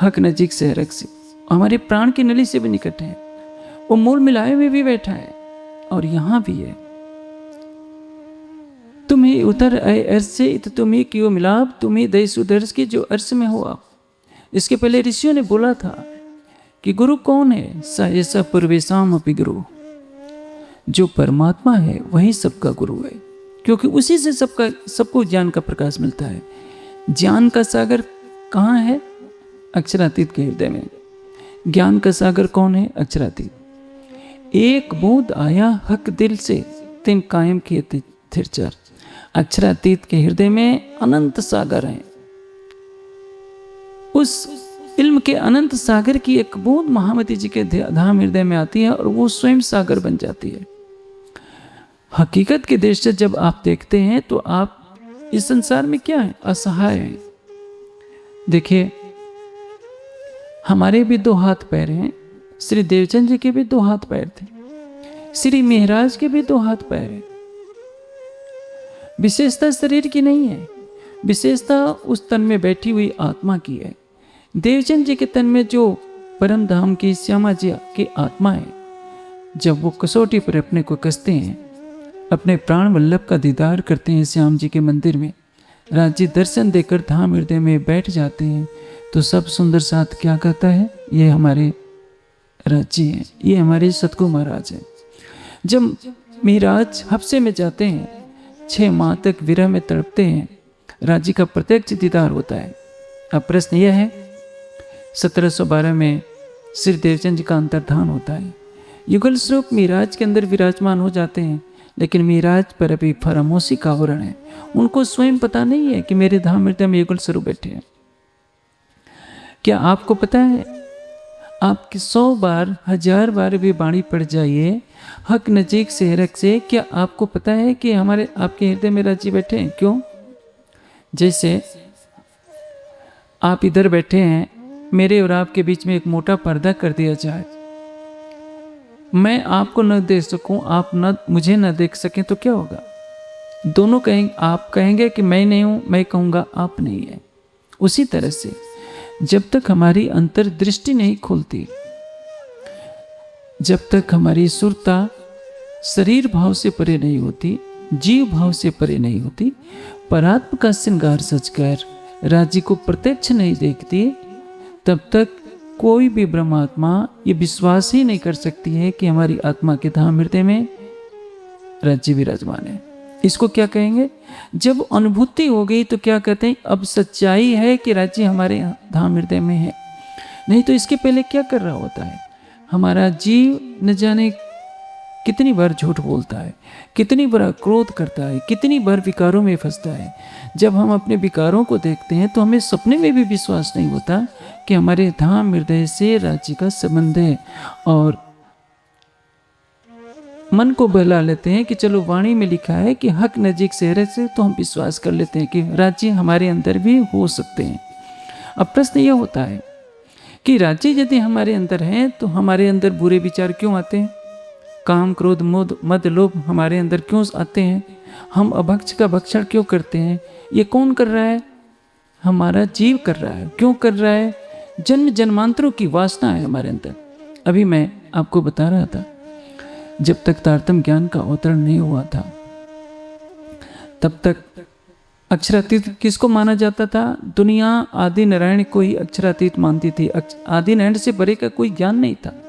हक नजीक से हरक से, हमारे प्राण की नली से भी निकट है। वो मूल मिलाए में भी बैठा है और यहां भी है। तुम्हें उतर आए अर्श से, इत तुम्हें कियो मिलाप, तुम्हें दई सुदर्श की जो अर्श में हो आप। इसके पहले ऋषियों ने बोला था कि गुरु कौन है? स ऐसा पूर्वेशाम अपि गुरु। जो परमात्मा है वही सबका गुरु है, क्योंकि उसी से सबको ज्ञान का प्रकाश मिलता है। ज्ञान का सागर कहाँ है? अक्षरातीत के हृदय में। ज्ञान का सागर कौन है? अक्षरातीत। एक बूंद आया हक दिल से, तिन कायम किए थिर चर। अक्षरातीत के हृदय में अनंत सागर है। उस इल्म के अनंत सागर की एक बूंद महामती जी के धाम हृदय में आती है और वो स्वयं सागर बन जाती है। हकीकत के दृष्टि से जब आप देखते हैं तो आप इस संसार में क्या है? असहाय हैं। देखिए, हमारे भी 2 हाथ पैर हैं। श्री देवचंद जी के भी 2 हाथ पैर थे। श्री मिहिराज के भी 2 हाथ पैर हैं। विशेषता शरीर की नहीं है, विशेषता उस तन में बैठी हुई आत्मा की है। देवचंद जी के तन में जो परम धाम की श्यामा जी की आत्मा है, जब वो कसौटी पर अपने को कसते हैं, अपने प्राण वल्लभ का दीदार करते हैं श्याम जी के मंदिर में, राज्य दर्शन देकर धाम हृदय में बैठ जाते हैं, तो सब सुंदर साथ क्या कहता है? ये हमारे राज्य हैं, ये हमारे सतगुरु महाराज हैं। जब मिहिराज हफ्से में जाते हैं 6 माह तक विरह में तड़पते हैं, राज्य का प्रत्यक्ष दीदार होता है। अब प्रश्न यह है, 1712 में श्री देवचंद जी का अंतर्धान होता है। युगल स्वरूप मीराज के अंदर विराजमान हो जाते हैं, लेकिन मीराज पर अभी फरामोशी का आवरण है। उनको स्वयं पता नहीं है कि मेरे धाम हृदय में युगल स्वरूप बैठे हैं। क्या आपको पता है, आपकी 100 बार 1000 बार भी वाणी पड़ जाइए हक नजीक से हरक से, क्या आपको पता है कि हमारे आपके हृदय में राजी बैठे हैं? क्यों? जैसे आप इधर बैठे हैं, मेरे और आपके बीच में एक मोटा पर्दा कर दिया जाए, मैं आपको न देख सकूं, आप न मुझे न देख सकें, तो क्या होगा? दोनों कहेंगे, आप कहेंगे कि मैं नहीं हूं, मैं कहूंगा आप नहीं है। उसी तरह से जब तक हमारी अंतर्दृष्टि नहीं खुलती, जब तक हमारी सुरता शरीर भाव से परे नहीं होती, जीव भाव से परे नहीं होती, परात्म का श्रृंगार सजकर राज्य को प्रत्यक्ष नहीं देखती, तब तक कोई भी ब्रह्मात्मा ये विश्वास ही नहीं कर सकती है कि हमारी आत्मा के धाम हृदय में राज्य विराजमान है। इसको क्या कहेंगे? जब अनुभूति हो गई तो क्या कहते हैं? अब सच्चाई है कि राज्य हमारे धाम हृदय में है। नहीं तो इसके पहले क्या कर रहा होता है? हमारा जीव न जाने कितनी बार झूठ बोलता है, कितनी बार क्रोध करता है, कितनी बार विकारों में फंसता है। जब हम अपने विकारों को देखते हैं तो हमें सपने में भी विश्वास नहीं होता कि हमारे धाम हृदय से राज्य का संबंध है, और मन को बहला लेते हैं कि चलो वाणी में लिखा है कि हक नजीक से हरक से, तो हम विश्वास कर लेते हैं कि राज्य हमारे अंदर भी हो सकते हैं। अब प्रश्न यह होता है कि राज्य यदि हमारे अंदर है तो हमारे अंदर बुरे विचार क्यों आते हैं? काम क्रोध मद लोभ हमारे अंदर क्यों आते हैं? हम अभक्ष का भक्षण क्यों करते हैं? ये कौन कर रहा है? हमारा जीव कर रहा है। क्यों कर रहा है? जन्म जन्मांतरों की वासना है हमारे अंदर। अभी मैं आपको बता रहा था, जब तक तारतम्य ज्ञान का अवतरण नहीं हुआ था, तब तक अक्षरातीत किसको माना जाता था? दुनिया आदि नारायण को ही अक्षरातीत मानती थी। आदि नारायण से परे का कोई ज्ञान नहीं था।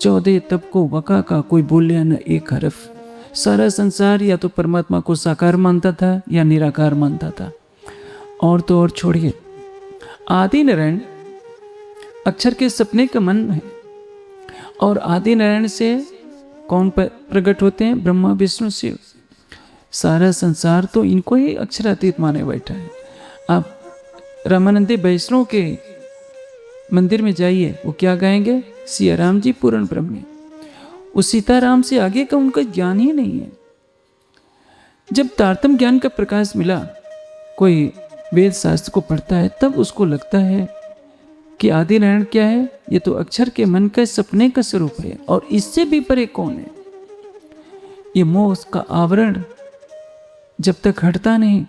14 तब को वका का कोई बोलिया न एक हरफ। सारा संसार या तो परमात्मा को साकार मानता था या निराकार मानता था। और तो और छोड़िए, आदि नारायण अक्षर के सपने का मन है, और आदि नारायण से कौन प्रकट होते हैं? ब्रह्मा विष्णु शिव। सारा संसार तो इनको ही अक्षरातीत माने बैठा है। आप रामानंदी वैष्णव के मंदिर में जाइए, वो क्या गाएंगे? सिया राम जी पूर्ण ब्रह्म। उस सीताराम से आगे का उनका ज्ञान ही नहीं है। जब तारतम्य ज्ञान का प्रकाश मिला, कोई वेद शास्त्र को पढ़ता है, तब उसको लगता है कि आदि नारायण क्या है? ये तो अक्षर के मन का सपने का स्वरूप है, और इससे भी परे कौन है? ये मोह का आवरण जब तक हटता नहीं,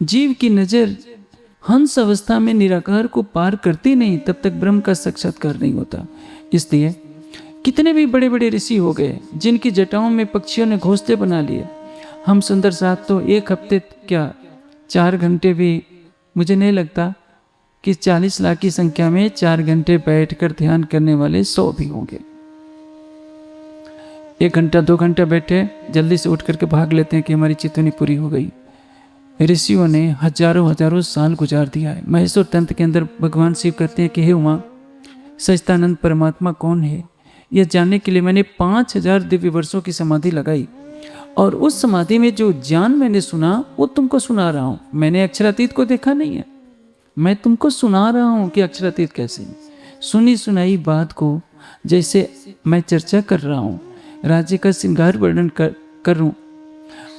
जीव की नजर हंस अवस्था में निराकार को पार करती नहीं, तब तक ब्रह्म का साक्षात्कार नहीं होता। इसलिए कितने भी बड़े बड़े ऋषि हो गए, जिनकी जटाओं में पक्षियों ने घोंसले बना लिए। हम सुंदर साथ तो 1 हफ्ते क्या 4 घंटे भी, मुझे नहीं लगता कि 40 लाख की संख्या में 4 घंटे बैठकर ध्यान करने वाले 100 भी होंगे। 1 घंटा 2 घंटा बैठे, जल्दी से उठ करके भाग लेते हैं कि हमारी चितवनी पूरी हो गई। ऋषियों ने हजारों साल गुजार दिया है। महेश्वर तंत्र के अंदर भगवान शिव कहते हैं कि हे उमा, सच्चिदानंद परमात्मा कौन है, यह जानने के लिए मैंने 5000 दिव्य वर्षों की समाधि लगाई, और उस समाधि में जो ज्ञान मैंने सुना वो तुमको सुना रहा हूँ। मैंने अक्षरातीत को देखा नहीं है, मैं तुमको सुना रहा हूँ कि अक्षरातीत कैसे। सुनी सुनाई बात को जैसे मैं चर्चा कर रहा हूँ, राज्य का श्रृंगार वर्णन कर रूँ,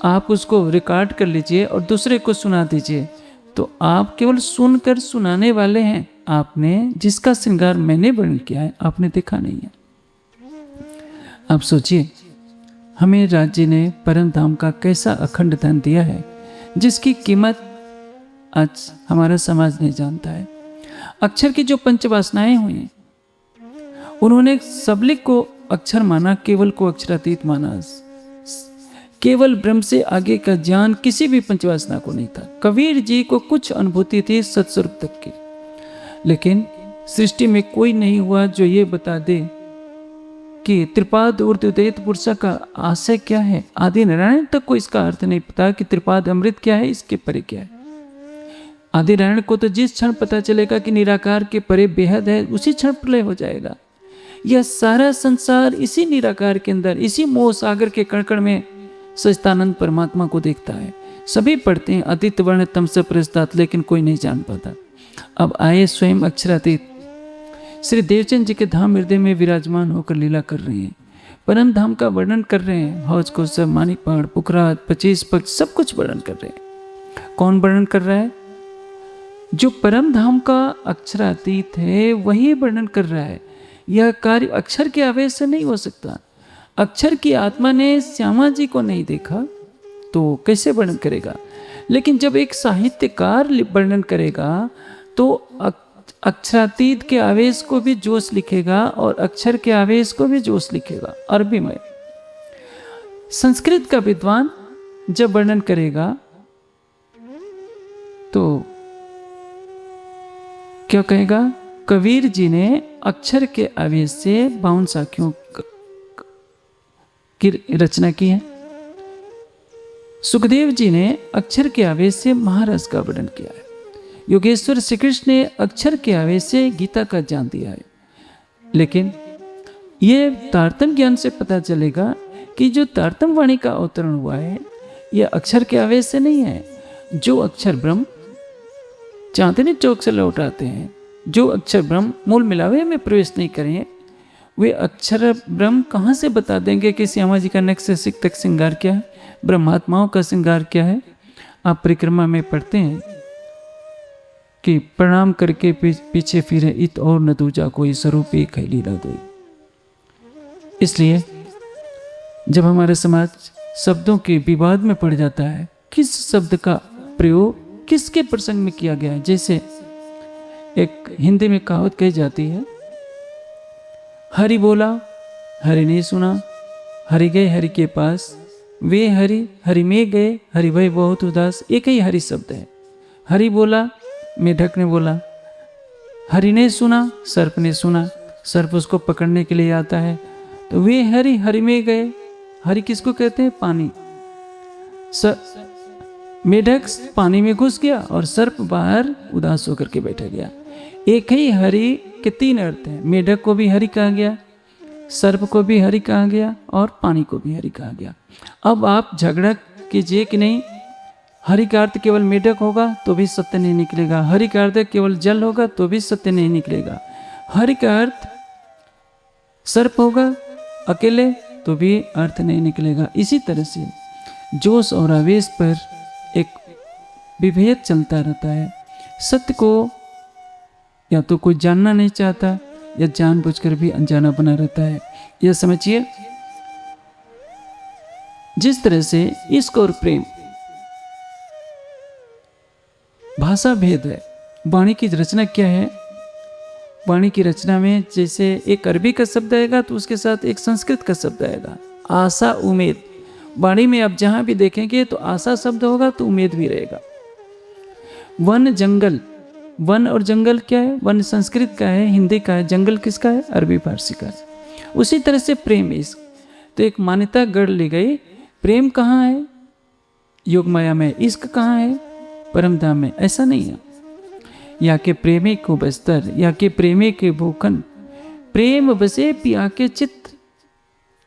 आप उसको रिकॉर्ड कर लीजिए और दूसरे को सुना दीजिए, तो आप केवल सुनकर सुनाने वाले हैं। आपने जिसका श्रृंगार मैंने वर्णन किया है, आपने देखा नहीं है। आप सोचिए, हमें राज्य ने परम धाम का कैसा अखंड धन दिया है, जिसकी कीमत आज हमारा समाज नहीं जानता है। अक्षर की जो पंचवासनाएं हुई, उन्होंने सबलिक को अक्षर माना, केवल को अक्षरातीत माना। केवल ब्रह्म से आगे का ज्ञान किसी भी पंचवासना को नहीं था। कबीर जी को कुछ अनुभूति थी सत्स्वरूप तक की, लेकिन सृष्टि में कोई नहीं हुआ जो ये बता दे कि त्रिपाद ऊर्ध्वदेत पुरुष का आशय क्या है, आदि नारायण तक को इसका अर्थ नहीं पता कि त्रिपाद अमृत क्या है, इसके परे क्या है। आदि नारायण को तो जिस क्षण पता चलेगा कि निराकार के परे बेहद है, उसी क्षण प्रलय हो जाएगा। यह सारा संसार इसी निराकार के अंदर, इसी मोह सागर के कण में सच्चिदानंद परमात्मा को देखता है। सभी पढ़ते हैं अतीत वर्ण तम से प्रस्तात, लेकिन कोई नहीं जान पाता। अब आए स्वयं अक्षरातीत श्री देवचंद जी के धाम हृदय में विराजमान होकर लीला कर रहे हैं, परम धाम का वर्णन कर रहे हैं। हौज को सब, मानिक पहाड़, पुखराज, 25 पक्ष, सब कुछ वर्णन कर रहे हैं। कौन वर्णन कर रहा है? जो परम धाम का अक्षरातीत है वही वर्णन कर रहा है। यह कार्य अक्षर के आवेश से नहीं हो सकता। अक्षर की आत्मा ने श्यामा जी को नहीं देखा तो कैसे वर्णन करेगा? लेकिन जब एक साहित्यकार वर्णन करेगा तो अक्षरातीत के आवेश को भी जोश लिखेगा और अक्षर के आवेश को भी जोश लिखेगा। अरबी में संस्कृत का विद्वान जब वर्णन करेगा तो क्या कहेगा? कबीर जी ने अक्षर के आवेश से 52 साखियों की रचना की है। सुखदेव जी ने अक्षर के आवेश से महारस का वर्णन किया है। योगेश्वर श्री कृष्ण ने अक्षर के आवेश से गीता का ज्ञान दिया है। लेकिन ये तारतम ज्ञान से पता चलेगा कि जो तारतम वाणी का अवतरण हुआ है यह अक्षर के आवेश से नहीं है। जो अक्षर ब्रह्म चांदनी चौक से लौट आते हैं, जो अक्षर ब्रह्म मूल मिलावे में प्रवेश नहीं करें, वे अक्षर ब्रह्म कहाँ से बता देंगे कि श्यामा जी का नख से सिख तक श्रृंगार क्या है, ब्रह्मात्माओं का श्रृंगार क्या है। आप परिक्रमा में पढ़ते हैं कि प्रणाम करके पीछे फिरे इत और न दूजा कोई, स्वरूप एक है लीला दोई। इसलिए जब हमारा समाज शब्दों के विवाद में पड़ जाता है, किस शब्द का प्रयोग किसके प्रसंग में किया गया है। जैसे एक हिंदी में कहावत कही जाती है, हरि बोला हरि ने सुना, हरि गए हरि के पास, वे हरि हरि में गए, हरि भय बहुत उदास। एक ही हरि शब्द है। हरि बोला, मेढक ने बोला, हरि ने सुना, सर्प ने सुना, सर्प उसको पकड़ने के लिए आता है, तो वे हरि हरि में गए। हरि किसको कहते हैं? पानी। मेढक पानी में घुस गया और सर्प बाहर उदास होकर के बैठा गया। एक ही हरि के 3 अर्थ हैं। मेढक को भी हरि कहा गया, सर्प को भी हरि कहा गया और पानी को भी हरि कहा गया। अब आप झगड़ा कीजिए कि नहीं, हरि का अर्थ केवल मेढक होगा तो भी सत्य नहीं निकलेगा, हरि का अर्थ केवल जल होगा तो भी सत्य नहीं निकलेगा, हरि का अर्थ सर्प होगा अकेले तो भी अर्थ नहीं निकलेगा। इसी तरह से जोश और आवेश पर एक विभेद चलता रहता है। सत्य को या तो कोई जानना नहीं चाहता या जानबूझकर भी अनजाना बना रहता है। यह समझिए, जिस तरह से इश्क और प्रेम भाषा भेद है। वाणी की रचना क्या है? वाणी की रचना में जैसे एक अरबी का शब्द आएगा तो उसके साथ एक संस्कृत का शब्द आएगा, आशा उम्मीद। वाणी में आप जहां भी देखेंगे तो आशा शब्द होगा तो उम्मीद भी रहेगा। वन जंगल, वन और जंगल क्या है? वन संस्कृत का है, हिंदी का है, जंगल किसका है? अरबी फारसी का है। उसी तरह से प्रेम इश्क, तो एक मान्यता गढ़ ली गई, प्रेम कहाँ है? योग माया में। इश्क कहाँ है? परम धाम में। ऐसा नहीं है। या के प्रेमी को बस्तर, या के प्रेमी के भूखन, प्रेम बसे पिया के चित्त।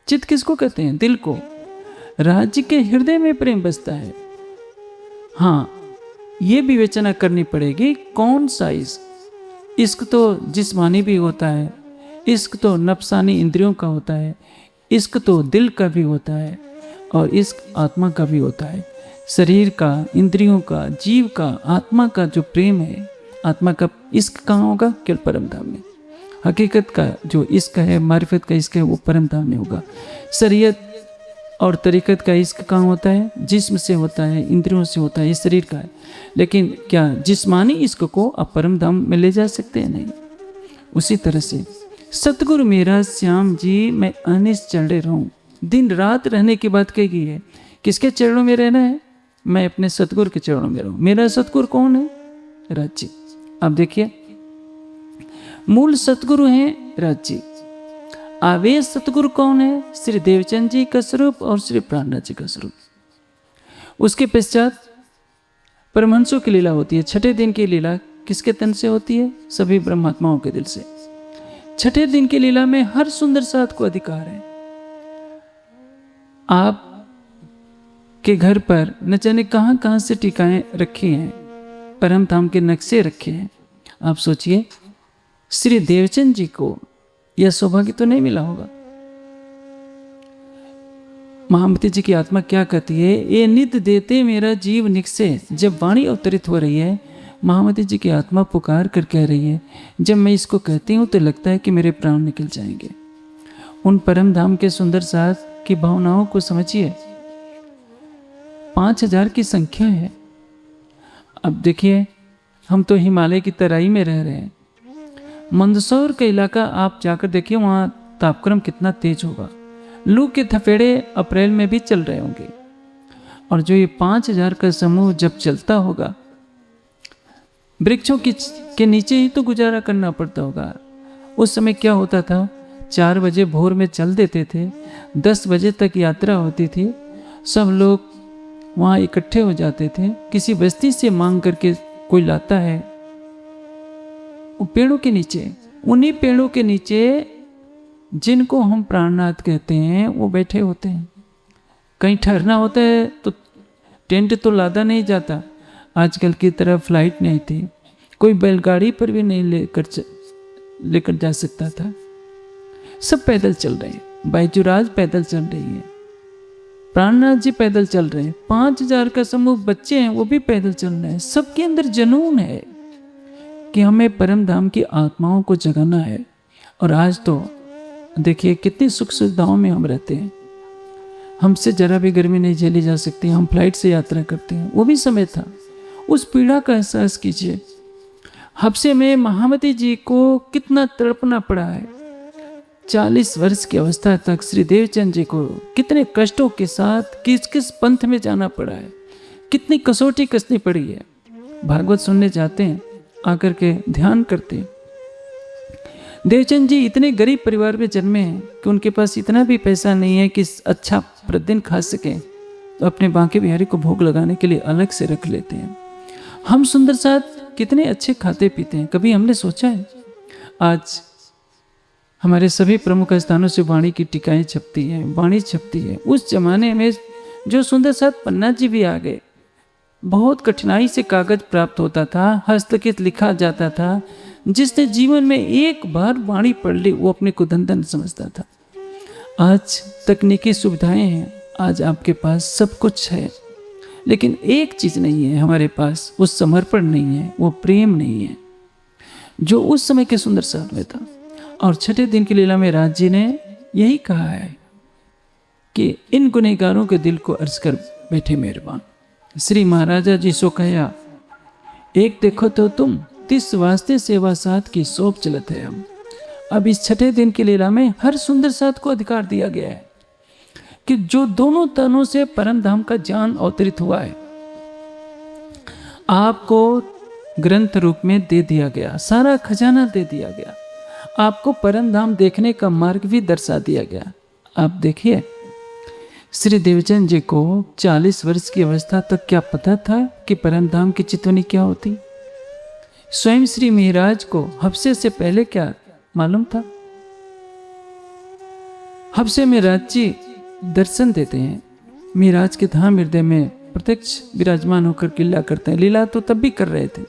चित्त किसको कहते हैं? दिल को। राज्य के हृदय में प्रेम बसता है। हाँ, ये विवेचना करनी पड़ेगी कौन सा इश्क। इश्क तो जिस्मानी भी होता है, इश्क तो नफसानी इंद्रियों का होता है, इश्क तो दिल का भी होता है और इश्क आत्मा का भी होता है। शरीर का, इंद्रियों का, जीव का, आत्मा का जो प्रेम है, आत्मा का इश्क कहाँ होगा? केवल परम धाम में। हकीकत का जो इश्क है, मारिफत का इश्क है, वो परम धाम में होगा। शरीयत और तरीकत का इश्क कहाँ होता है? जिस्म से होता है, इंद्रियों से होता है, ये शरीर का है। लेकिन क्या जिस्मानी इश्क को आप परम धाम में ले जा सकते हैं? नहीं। उसी तरह से सतगुरु मेरा श्याम जी मैं अनिस चढ़े रहूं, दिन रात रहने की बात कही गई है। किसके चरणों में रहना है? मैं अपने सतगुरु के चरणों में रहूं। मेरा सतगुरु कौन है? राज। अब देखिए, मूल सतगुरु हैं राज जी। आवेश सतगुरु कौन है? श्री देवचंद जी का स्वरूप और श्री प्राणनाथ जी का स्वरूप। उसके पश्चात परमहंसों की लीला होती है। छठे दिन की लीला किसके तन से होती है? सभी ब्रह्मात्माओं के दिल से। छठे दिन की लीला में हर सुंदर साथ को अधिकार है। आप के घर पर न जाने कहां कहां से टीकाएं रखी हैं, परम धाम के नक्शे रखे हैं। आप सोचिए, श्री देवचंद जी को यह सौभाग्य तो नहीं मिला होगा। महामती जी की आत्मा क्या कहती है? ये नित देते मेरा जीव निकसे। जब वाणी अवतरित हो रही है, महामती जी की आत्मा पुकार कर कह रही है, जब मैं इसको कहती हूँ तो लगता है कि मेरे प्राण निकल जाएंगे। उन परम धाम के सुंदर साथ की भावनाओं को समझिए। 5000 की संख्या है। अब देखिए, हम तो हिमालय की तराई में रह रहे हैं। मंदसौर का इलाका आप जाकर देखिए, वहाँ तापक्रम कितना तेज होगा। लू के थपेड़े अप्रैल में भी चल रहे होंगे। और जो ये 5000 का समूह जब चलता होगा, वृक्षों के नीचे ही तो गुजारा करना पड़ता होगा। उस समय क्या होता था? 4 बजे भोर में चल देते थे, 10 बजे तक यात्रा होती थी। सब लोग वहाँ इकट्ठे हो जाते थे। किसी बस्ती से मांग करके कोई लाता है। वो पेड़ों के नीचे, उन्हीं पेड़ों के नीचे जिनको हम प्राणनाथ कहते हैं, वो बैठे होते हैं। कहीं ठहरना होता है तो टेंट तो लादा नहीं जाता। आजकल की तरह फ्लाइट नहीं थी, कोई बैलगाड़ी पर भी नहीं लेकर जा सकता था। सब पैदल चल रहे हैं। बैजुराज पैदल चल रही है, प्राणनाथ जी पैदल चल रहे हैं, 5000 का समूह बच्चे हैं, वो भी पैदल चल रहे हैं। सबके अंदर जुनून है कि हमें परम धाम की आत्माओं को जगाना है। और आज तो देखिए कितनी सुख सुविधाओं में हम रहते हैं। हमसे जरा भी गर्मी नहीं झेली जा सकती, हम फ्लाइट से यात्रा करते हैं। वो भी समय था, उस पीड़ा का एहसास कीजिए। हफ्से में महामती जी को कितना तड़पना पड़ा है। 40 वर्ष की अवस्था तक श्री देवचंद जी को कितने कष्टों के साथ किस किस पंथ में जाना पड़ा है, कितनी कसौटी कसनी पड़ी है। भागवत सुनने जाते हैं, आकर के ध्यान करते हैं। देवचंद जी इतने गरीब परिवार में जन्मे हैं कि उनके पास इतना भी पैसा नहीं है कि अच्छा प्रतिदिन खा सकें, तो अपने बांके बिहारी को भोग लगाने के लिए अलग से रख लेते हैं। हम सुंदर साथ कितने अच्छे खाते पीते हैं, कभी हमने सोचा है? आज हमारे सभी प्रमुख स्थानों से वाणी की टीकाएं छपती हैं, वाणी छपती है। उस जमाने में जो सुंदर साथ पन्ना जी भी आ गए, बहुत कठिनाई से कागज प्राप्त होता था, हस्तलिखित लिखा जाता था। जिसने जीवन में एक बार वाणी पढ़ ली, वो अपने को धन धन समझता था। आज तकनीकी सुविधाएं हैं, आज आपके पास सब कुछ है, लेकिन एक चीज नहीं है हमारे पास, वो समर्पण नहीं है, वो प्रेम नहीं है, जो उस समय के सुंदर साथ में था। और छठे दिन की लीला में राज जी ने यही कहा है कि इन गुनहगारों के दिल को अर्ज कर बैठे मेहरबान। श्री महाराजा जी सो कहा, एक देखो तो तुम, तिस वास्ते सेवा साथ की सोप चलत है हम। अब इस छठे दिन की लीला में हर सुंदर साथ को अधिकार दिया गया है कि जो दोनों तनों से परम धाम का ज्ञान अवतरित हुआ है, आपको ग्रंथ रूप में दे दिया गया, सारा खजाना दे दिया गया, आपको परम धाम देखने का मार्ग भी दर्शा दिया गया। आप देखिए, श्री देवचंद जी को 40 वर्ष की अवस्था तक क्या पता था कि परम धाम की चितवनी क्या होती? स्वयं श्री महाराज को हफ्से से पहले क्या मालूम था? हफ्से में राज जी दर्शन देते हैं, महाराज के धाम हृदय में प्रत्यक्ष विराजमान होकर लीला करते हैं। लीला तो तब भी कर रहे थे,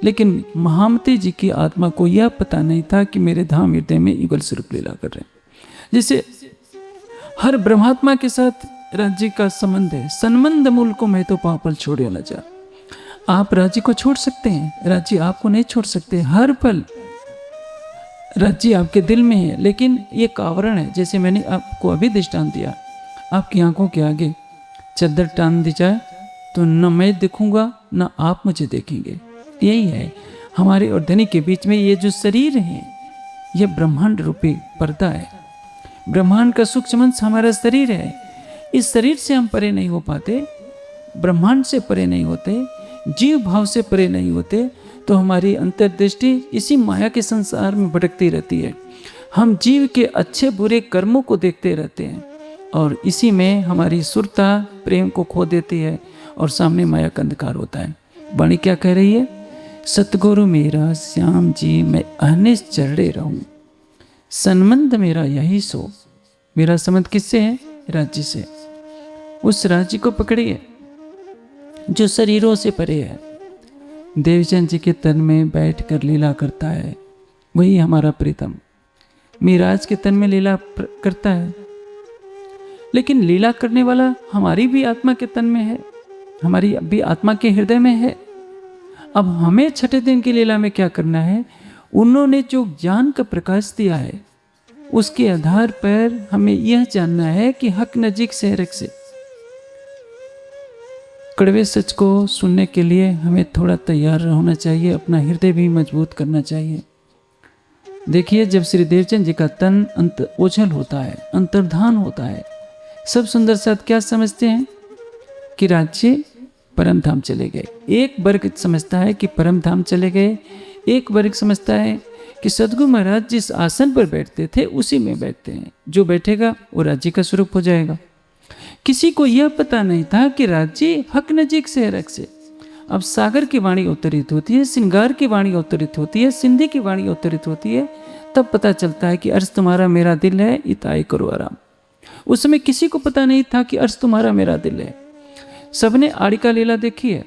लेकिन महामती जी की आत्मा को यह पता नहीं था कि मेरे धाम हृदय में युगल स्वरूप लीला कर रहे हैं। जैसे हर ब्रह्मात्मा के साथ राज्य का संबंध है। सन्मंद मूल को मैं तो पापल छोड़े न जा। आप राज्य को छोड़ सकते हैं, राज्य आपको नहीं छोड़ सकते। हर पल राज्य आपके दिल में है, लेकिन ये आवरण है। जैसे मैंने आपको अभी दृष्टांत दिया, आपकी आंखों के आगे चद्दर टान दी जाए तो न मैं दिखूंगा न आप मुझे देखेंगे। यही है हमारे और धनी के बीच में ये जो शरीर है, यह ब्रह्मांड रूपी पर्दा है। ब्रह्मांड का सूक्ष्म अंश हमारा शरीर है। इस शरीर से हम परे नहीं हो पाते, ब्रह्मांड से परे नहीं होते, जीव भाव से परे नहीं होते, तो हमारी अंतर्दृष्टि इसी माया के संसार में भटकती रहती है। हम जीव के अच्छे बुरे कर्मों को देखते रहते हैं और इसी में हमारी सुरता प्रेम को खो देती है और सामने माया का अंधकार होता है। वाणी क्या कह रही है? सतगुरु मेरा श्याम जी मैं अहनिश चढ़े रहूं, संबंध मेरा यही सो। मेरा संबंध किससे है? राज्य से। उस राज्य को पकड़िए जो शरीरों से परे है। देवचंद जी के तन में बैठकर लीला करता है, वही हमारा प्रीतम। मिराज के तन में लीला करता है, लेकिन लीला करने वाला हमारी भी आत्मा के तन में है, हमारी भी आत्मा के हृदय में है। अब हमें छठे दिन की लीला में क्या करना है? उन्होंने जो ज्ञान का प्रकाश दिया है उसके आधार पर हमें यह जानना है कि हक नजीक से रख से। कड़वे सच को सुनने के लिए हमें थोड़ा तैयार होना चाहिए, अपना हृदय भी मजबूत करना चाहिए। देखिए, जब श्री देवचंद जी का तन ओझल होता है, अंतर्धान होता है, सब सुंदर साथ क्या समझते हैं कि राज्य परम धाम चले गए। एक वर्ग समझता है कि परम धाम चले गए, एक वर्ग समझता है कि सदगुरु महाराज जिस आसन पर बैठते थे उसी में बैठते हैं, जो बैठेगा वो राज्य का स्वरूप हो जाएगा। किसी को यह पता नहीं था कि राज्य हक नजीक से है रख से। अब सागर की वाणी अवतरित होती है, श्रृंगार की वाणी अवतरित होती है, सिंधी की वाणी अवतरित होती है, तब पता चलता है कि अर्ज तुम्हारा मेरा दिल है, इताई करो आराम। उस समय किसी को पता नहीं था कि अर्ज तुम्हारा मेरा दिल है। सबने आड़ी का लीला देखी है,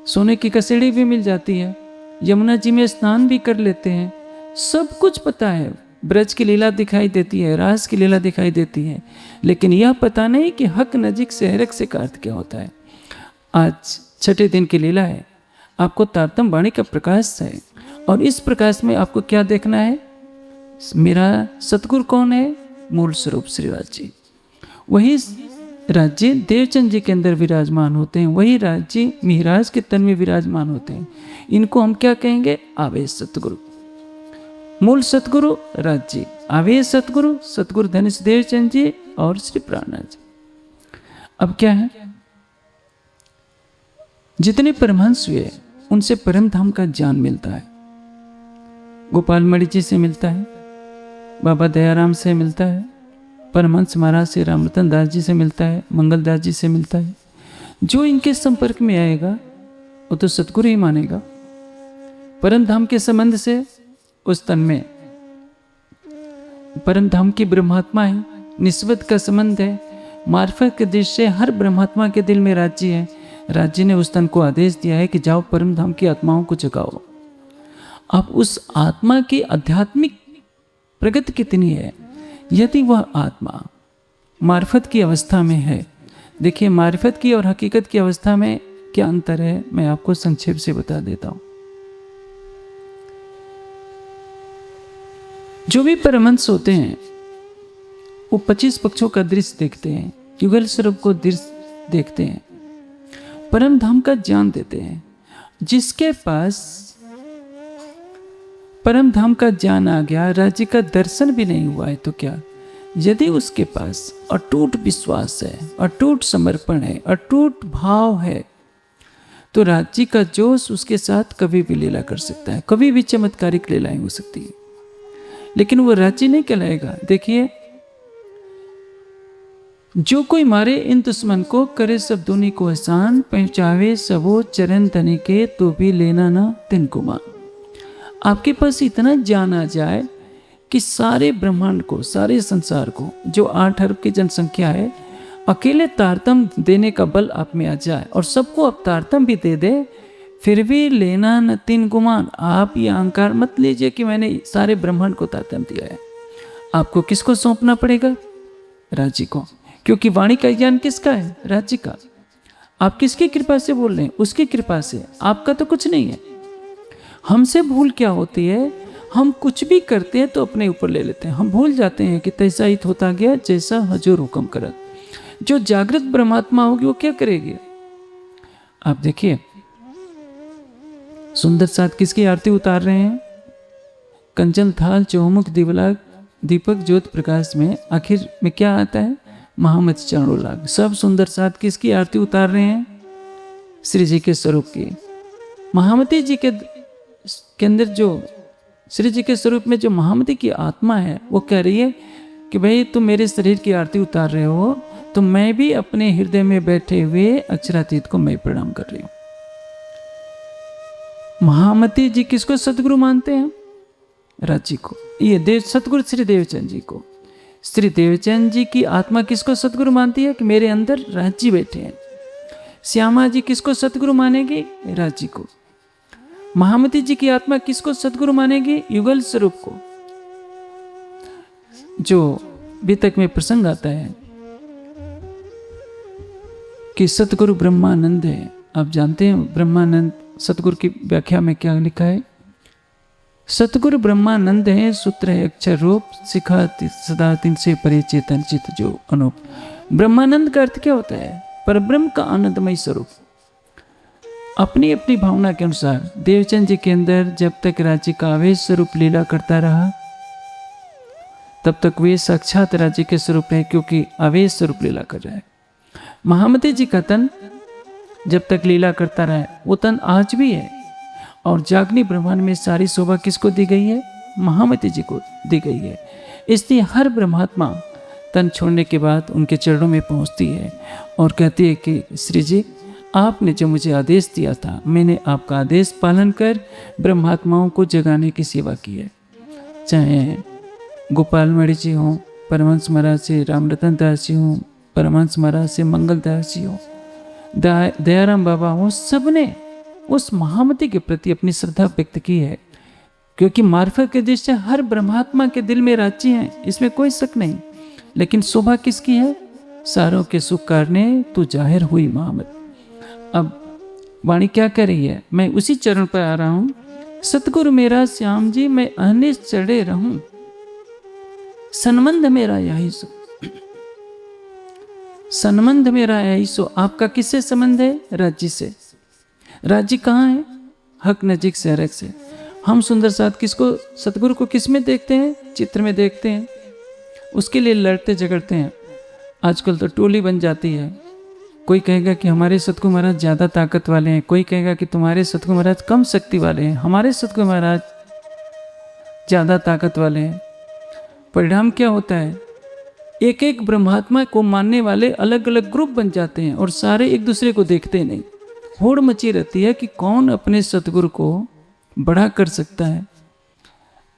सोने की कसेड़ी भी मिल जाती है, यमुना जी में स्नान भी कर लेते हैं, सब कुछ पता है। ब्रज की लीला दिखाई देती है, रास की लीला दिखाई देती है, लेकिन यह पता नहीं कि हक नजीक से हरक से का अर्थ क्या होता है। आज छठे दिन की लीला है, आपको तारतम वाणी का प्रकाश है और इस प्रकाश में आपको क्या देखना है? मेरा सतगुरु कौन है? मूल स्वरूप श्री राज्य। वही राज्य देवचंद जी के अंदर विराजमान होते हैं, वही राज्य मिहिराज के तन में विराजमान होते हैं। इनको हम क्या कहेंगे? आवेश सतगुरु। मूल सतगुरु राज्य, आवेश सतगुरु, सतगुरु धनुष देवचंद जी और श्री प्राणनाथ जी। अब क्या है? जितने परमहंस हुए उनसे परम धाम का ज्ञान मिलता है। गोपाल मणि जी से मिलता है, बाबा दयाराम से मिलता है, परमहंस महाराज से रामरतन दास जी से मिलता है, मंगल दास जी से मिलता है। जो इनके संपर्क में आएगा वो तो सतगुरु ही मानेगा। परम धाम के संबंध से उस तन में परम धाम की ब्रह्मात्मा है, निस्बत का संबंध है, मार्फत के दृष्टि से हर ब्रह्मात्मा के दिल में राज्य है। राज्य ने उस तन को आदेश दिया है कि जाओ परम धाम की आत्माओं को जगाओ। अब उस आत्मा की आध्यात्मिक प्रगति कितनी है? यदि वह आत्मा मार्फत की अवस्था में है, देखिए मार्फत की और हकीकत की अवस्था में क्या अंतर है, मैं आपको संक्षेप से बता देता हूं। जो भी परमहंस होते हैं वो 25 पक्षों का दृश्य देखते हैं, युगल स्वरूप को दृश्य देखते हैं, परम धाम का ज्ञान देते हैं। जिसके पास परम धाम का ज्ञान आ गया, राज्य का दर्शन भी नहीं हुआ है तो क्या? यदि उसके पास अटूट विश्वास है, अटूट समर्पण है, अटूट भाव है, तो राज्य का जोश उसके साथ कभी भी लीला कर सकता है, कभी भी चमत्कारिक लीलाएं हो सकती है, लेकिन वो राज्य नहीं कहलाएगा। देखिए, जो कोई मारे इन दुश्मन को, करे सब दुनी को एहसान, पहुंचावे सबो चरण तनी के, तो भी लेना ना तिनको मान। आपके पास इतना ज्ञान आ जाए कि सारे ब्रह्मांड को, सारे संसार को, जो 8 अरब की जनसंख्या है, अकेले तारतम देने का बल आप में आ जाए और सबको आप तारतम भी दे दे, फिर भी लेना न तीन गुमान। आप ये अहंकार मत लीजिए कि मैंने सारे ब्रह्मांड को तारतम दिया है। आपको किसको सौंपना पड़ेगा? राज्य को, क्योंकि वाणी का ज्ञान किसका है? राज्य का। आप किसकी कृपा से बोल रहे हैं? उसकी कृपा से। आपका तो कुछ नहीं है। हमसे भूल क्या होती है? हम कुछ भी करते हैं तो अपने ऊपर ले लेते हैं। हम भूल जाते हैं कि तैसा हित होता गया जैसा हजूर हुक्म करत। जो जागृत ब्रह्मात्मा होगी वो क्या करेगी? आप देखिए, सुंदर साथ किसकी आरती उतार रहे हैं? कंचन थाल चौमुख दिवला दीपक ज्योत प्रकाश में आखिर में क्या आता है? महामत चरणों लाग। सब सुंदर साथ किसकी आरती उतार रहे हैं? श्री जी के स्वरूप की। महामती जी के अंदर जो श्री जी के स्वरूप में जो महामती की आत्मा है वो कह रही है कि भाई तुम मेरे शरीर की आरती उतार रहे हो, तो मैं भी अपने हृदय में बैठे हुए अक्षरातीत को मैं प्रणाम कर रही हूं। महामती जी किसको सतगुरु मानते हैं? राजी को। ये देव सतगुरु श्री देवचंद जी को। श्री देवचंद जी की आत्मा किसको सतगुरु मानती है? कि मेरे अंदर राजी बैठे हैं। श्यामा जी किसको सतगुरु मानेगी? राजी को। महामती जी की आत्मा किसको सतगुरु मानेगी? युगल स्वरूप को। जो वितक में प्रसंग आता है कि सतगुरु ब्रह्मानंद है। आप जानते हैं ब्रह्मानंद सतगुरु की व्याख्या में क्या लिखा है? सतगुरु ब्रह्मानंद है, सूत्र है अक्षर रूप, सिखा सदा तिन से परे चेतन चित जो अनूप। ब्रह्मानंद का अर्थ क्या होता है? परब्रह्म का आनंदमय स्वरूप। अपनी अपनी भावना के अनुसार देवचंद जी के अंदर जब तक राज्य का आवेश स्वरूप लीला करता रहा तब तक वे साक्षात राज्य के स्वरूप रहे, क्योंकि आवेश स्वरूप लीला कर रहा है। महामती जी का तन जब तक लीला करता रहा है वो तन आज भी है। और जागनी ब्रह्मांड में सारी शोभा किसको दी गई है? महामती जी को दी गई है। इसलिए हर ब्रह्मात्मा तन छोड़ने के बाद उनके चरणों में पहुंचती है और कहती है कि श्री जी, आपने जो मुझे आदेश दिया था, मैंने आपका आदेश पालन कर ब्रह्मात्माओं को जगाने की सेवा की है। चाहे गोपाल मणि जी हों, परमहंस महाराज से रामरतन दास जी हों, परमहंस महाराज से मंगल दास जी हों, दयाराम बाबा हों, सबने उस महामती के प्रति अपनी श्रद्धा व्यक्त की है। क्योंकि मार्फत के दृष्टि हर ब्रह्मात्मा के दिल में राज्य हैं, इसमें कोई शक नहीं। लेकिन शोभा किसकी है? सारों के सुख कारणे तू जाहिर हुई महामती। अब वाणी क्या कह रही है? मैं उसी चरण पर आ रहा हूं। सतगुरु मेरा श्याम जी, मैं अनिश चढ़े रहूं, सन्मंद मेरा यही सो। सन्मंद मेरा यही सो। आपका किससे संबंध है? राज्य से। राज्य कहाँ है? हक नजीक से हरक से। हम सुंदर साथ किसको, सतगुरु को किस में देखते हैं? चित्र में देखते हैं। उसके लिए लड़ते झगड़ते हैं। आजकल तो टोली बन जाती है। कोई कहेगा कि हमारे सतगुरु महाराज ज़्यादा ताकत वाले हैं, कोई कहेगा कि तुम्हारे सतगुरु महाराज कम शक्ति वाले हैं, हमारे सतगुरु महाराज ज़्यादा ताकत वाले हैं। परिणाम क्या होता है? एक एक ब्रह्मात्मा को मानने वाले अलग अलग ग्रुप बन जाते हैं और सारे एक दूसरे को देखते नहीं। होड़ मची रहती है कि कौन अपने सतगुरु को बड़ा कर सकता है।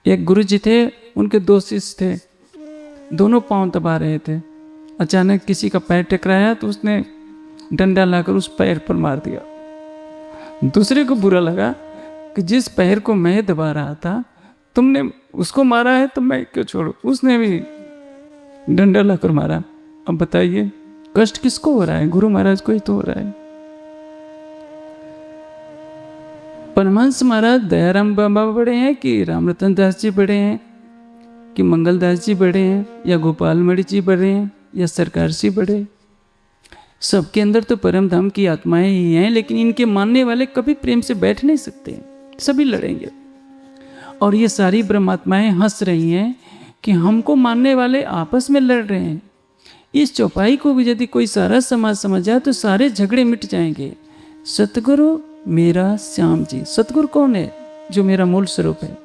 एक गुरु जी थे, उनके दो शिष्य थे, दोनों पांव दबा रहे थे। अचानक किसी का पैर टकराया तो उसने डंडा लाकर उस पैर पर मार दिया। दूसरे को बुरा लगा कि जिस पैर को मैं दबा रहा था तुमने उसको मारा है तो मैं क्यों छोड़ू। उसने भी डंडा लाकर मारा। अब बताइए कष्ट किसको हो रहा है? गुरु महाराज को ही तो हो रहा है। परमहंस महाराज दयाराम बाबा बड़े हैं कि रामरतन दास जी बड़े हैं कि मंगल दास जी बड़े हैं या गोपाल मणि जी बड़े हैं या सरकार जी बड़े, सबके अंदर तो परम धाम की आत्माएं ही हैं। लेकिन इनके मानने वाले कभी प्रेम से बैठ नहीं सकते, सभी लड़ेंगे। और ये सारी ब्रह्मात्माएं हंस रही हैं कि हमको मानने वाले आपस में लड़ रहे हैं। इस चौपाई को भी यदि कोई सारा समाज समझ जाए तो सारे झगड़े मिट जाएंगे। सतगुरु मेरा श्याम जी। सतगुरु कौन है? जो मेरा मूल स्वरूप है,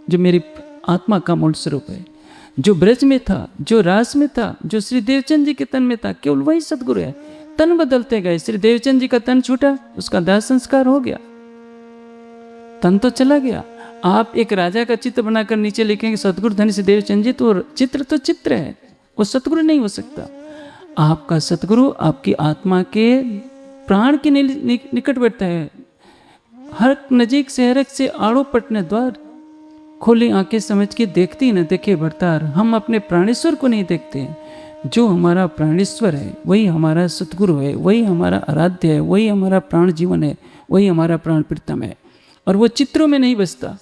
जो मेरी आत्मा का मूल स्वरूप है, जो ब्रज में था, जो रास में था, जो श्री देवचंद जी के तन में था, केवल वही सतगुरु है। तन बदलते गए। श्री देवचंद जी का तन छूटा, उसका दाह संस्कार हो गया, तन तो चला गया। आप एक राजा का चित्र बनाकर नीचे लिखेंगे सतगुरु धन श्री देवचंद जी, तो चित्र है, वो सतगुरु नहीं हो सकता। आपका सतगुरु आपकी आत्मा के प्राण के निकट बैठता है। हर नजीक से हरक से आड़ो पटने द्वार, खोली आंखें समझ के देखती न देखे भरतार। हम अपने प्राणेश्वर को नहीं देखते। जो हमारा प्राणेश्वर है वही हमारा सतगुरु है, वही हमारा आराध्य है, वही हमारा प्राण जीवन है, वही हमारा प्राण प्रीतम है। और वो चित्रों में नहीं बसता,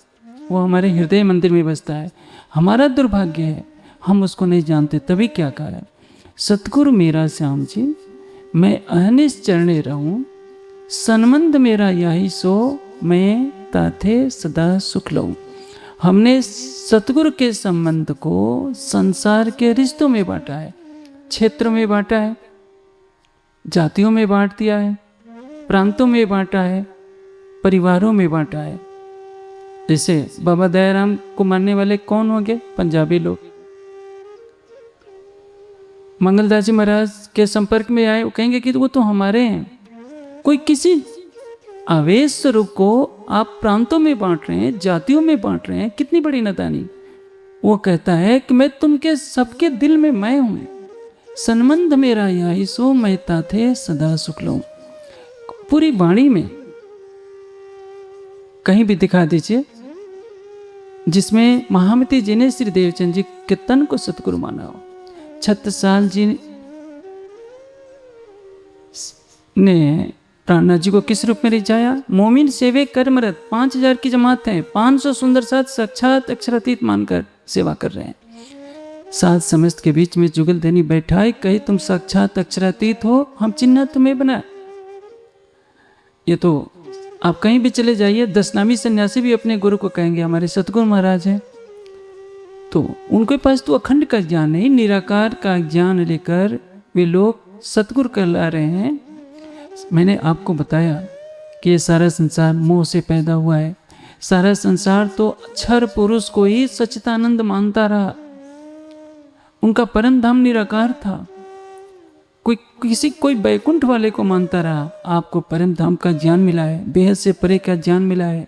वो हमारे हृदय मंदिर में बसता है। हमारा दुर्भाग्य है हम उसको नहीं जानते। तभी क्या कहा है? सतगुरु मेरा श्याम जी, मैं अहनिश चरणे रहूं, सन्मंद मेरा यही सो, मैं ताथे सदा सुख लऊं। हमने सतगुरु के संबंध को संसार के रिश्तों में बांटा है, क्षेत्रों में बांटा है, जातियों में बांट दिया है, प्रांतों में बांटा है, परिवारों में बांटा है। जैसे बाबा दयाराम को मानने वाले कौन होंगे? पंजाबी लोग। मंगलदास जी महाराज के संपर्क में आए, वो कहेंगे कि वो तो हमारे हैं। कोई किसी आवेश स्वरूप को आप प्रांतों में बांट रहे हैं, जातियों में बांट रहे हैं, कितनी बड़ी नादानी। वो कहता है कि मैं तुमके सबके दिल में मैं हूं, संबंध मेरा यही सो मैं ताथे सदा सुख लो। पूरी वाणी में कहीं भी दिखा दीजिए जिसमें महामती जी ने श्री देवचंद जी के तन को सतगुरु माना हो। छत्रसाल जी ने प्राणनाथ जी को किस रूप में रिझाया? मोमिन सेवे कर्मरत 5000 की जमात है, 500 सुंदर साथ साक्षात अक्षरातीत मानकर सेवा कर रहे हैं। सात समस्त के बीच में जुगल देनी बैठाए, कहे तुम साक्षात अक्षरातीत हो, हम चिन्ह तुम्हें बना। ये तो आप कहीं भी चले जाइए, 10 नामी सन्यासी भी अपने गुरु को कहेंगे हमारे सतगुरु महाराज हैं। तो उनके पास तो अखंड का ज्ञान नहीं, निराकार का ज्ञान लेकर वे लोग सतगुरु कहला रहे हैं। मैंने आपको बताया कि ये सारा संसार मोह से पैदा हुआ है। सारा संसार तो अक्षर पुरुष को ही सच्चिदानंद मानता रहा। उनका परम धाम निराकार था। कोई बैकुंठ वाले को मानता रहा। आपको परम धाम का ज्ञान मिला है, बेहद से परे का ज्ञान मिला है।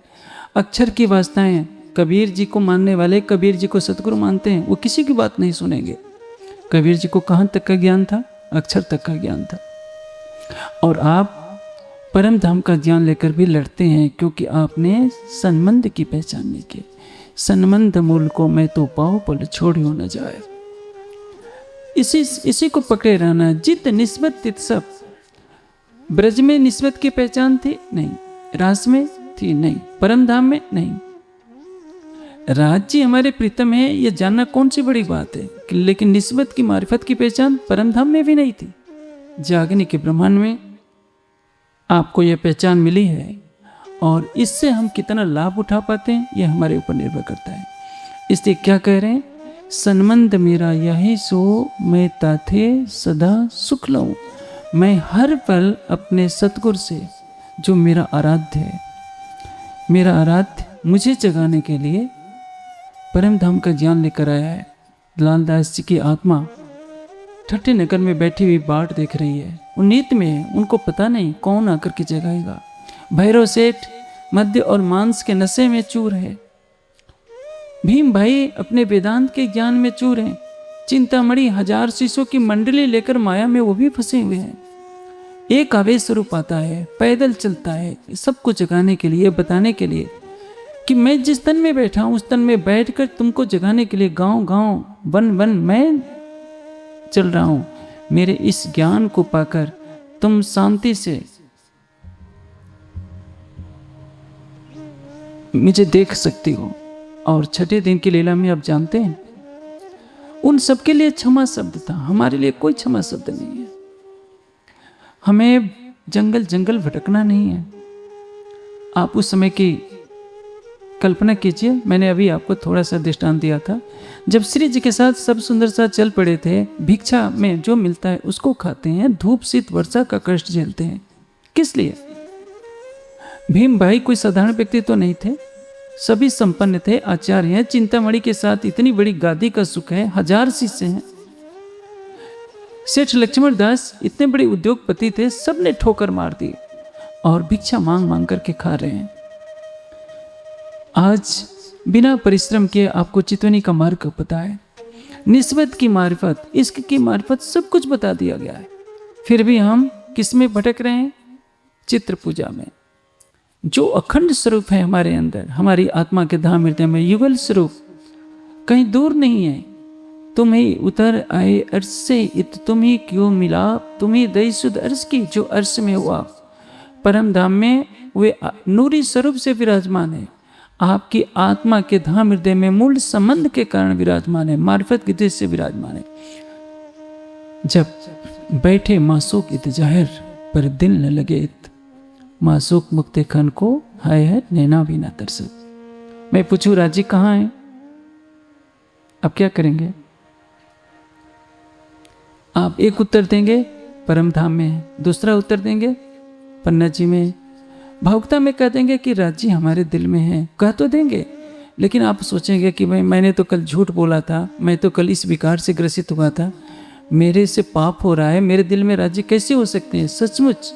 अक्षर की वास्ताएं, कबीर जी को मानने वाले कबीर जी को सतगुरु मानते हैं, वो किसी की बात नहीं सुनेंगे। कबीर जी को कहाँ तक का ज्ञान था? अक्षर तक का ज्ञान था। और आप परम धाम का ज्ञान लेकर भी लड़ते हैं, क्योंकि आपने संबंध की पहचान नहीं की। संबंध मूल को मैं तो पाऊं पल छोड़ियो न जाए। इसी को पकड़े रहना। जित निस्बत तित सब। ब्रज में निस्बत की पहचान थी? नहीं। रास में थी? नहीं। परम धाम में? नहीं। राज्य हमारे प्रीतम है, ये जानना कौन सी बड़ी बात है, लेकिन निस्बत की मारिफत की पहचान परम धाम में भी नहीं थी। जागने के ब्रह्मांड में आपको यह पहचान मिली है, और इससे हम कितना लाभ उठा पाते हैं यह हमारे ऊपर निर्भर करता है। इसलिए क्या कह रहे हैं? संबंध मेरा यही सो मैं ताथे सदा सुख लऊं। मैं हर पल अपने सतगुरु से, जो मेरा आराध्य है, मेरा आराध्य मुझे जगाने के लिए परम धाम का ज्ञान लेकर आया है। लालदास जी की आत्मा ठट्टे नगर में बैठी हुई बाट देख रही है। वो नीत में है, उनको पता नहीं कौन आकर के जगाएगा। भैरव सेठ मध्य और मांस के नशे में चूर है। भीम भाई अपने वेदांत के ज्ञान में चूर हैं। चिंतामणि 1000 शीशों की मंडली लेकर माया में वो भी फंसे हुए हैं। एक आवेश स्वरूप आता है, पैदल चलता है, सबको जगाने के लिए, बताने के लिए कि मैं जिस तन में बैठा हूं उस तन में बैठकर तुमको जगाने के लिए गांव गांव वन वन मैं चल रहा हूं। मेरे इस ज्ञान को पाकर तुम शांति से मुझे देख सकती हो। और छठे दिन की लीला में आप जानते हैं, उन सबके लिए क्षमा शब्द था, हमारे लिए कोई क्षमा शब्द नहीं है। हमें जंगल जंगल भटकना नहीं है। आप उस समय की कल्पना कीजिए। मैंने अभी आपको थोड़ा सा दृष्टांत दिया था। जब श्री जी के साथ सब सुंदर साथ चल पड़े थे, भिक्षा में जो मिलता है उसको खाते हैं, धूप शीत वर्षा का कष्ट झेलते हैं। किस लिए? भीम भाई कोई साधारण व्यक्ति तो नहीं थे, सभी संपन्न थे, आचार्य हैं। चिंतामणि के साथ इतनी बड़ी गादी का सुख है, 1000 शिष्य हैं। सेठ लक्ष्मण दास इतने बड़े उद्योगपति थे, सबने ठोकर मार दी और भिक्षा मांग मांग करके खा रहे हैं। आज बिना परिश्रम के आपको चितवनी का मार्ग पता है, निस्बत की मारिफत, इश्क की मारिफत, सब कुछ बता दिया गया है। फिर भी हम किस में भटक रहे हैं? चित्र पूजा में। जो अखंड स्वरूप है हमारे अंदर, हमारी आत्मा के धाम हृदय में युगल स्वरूप कहीं दूर नहीं है। तुम ही उतर आए अर्श से, इत तुम ही क्यों मिला, तुम ही दई सुध अर्श की, जो अर्श में हुआ। परम धाम में वे नूरी स्वरूप से विराजमान है। आपकी आत्मा के धाम हृदय में मूल संबंध के कारण विराजमान है, मार्फत की दृष्टि से विराजमान है। जब बैठे मासूक इत जाहिर पर दिल न लगे इत, मासूक मुक्ते खन को हाय है नैना भी ना तरसत। मैं पूछूं राजी कहाँ है? अब क्या करेंगे? आप एक उत्तर देंगे परम धाम में है, दूसरा उत्तर देंगे पन्ना जी में, भावुकता में कह देंगे कि राज्य हमारे दिल में है, कह तो देंगे, लेकिन आप सोचेंगे कि भाई मैंने तो कल झूठ बोला था, मैं तो कल इस विकार से ग्रसित हुआ था, मेरे से पाप हो रहा है, मेरे दिल में राज्य कैसे हो सकते हैं सचमुच।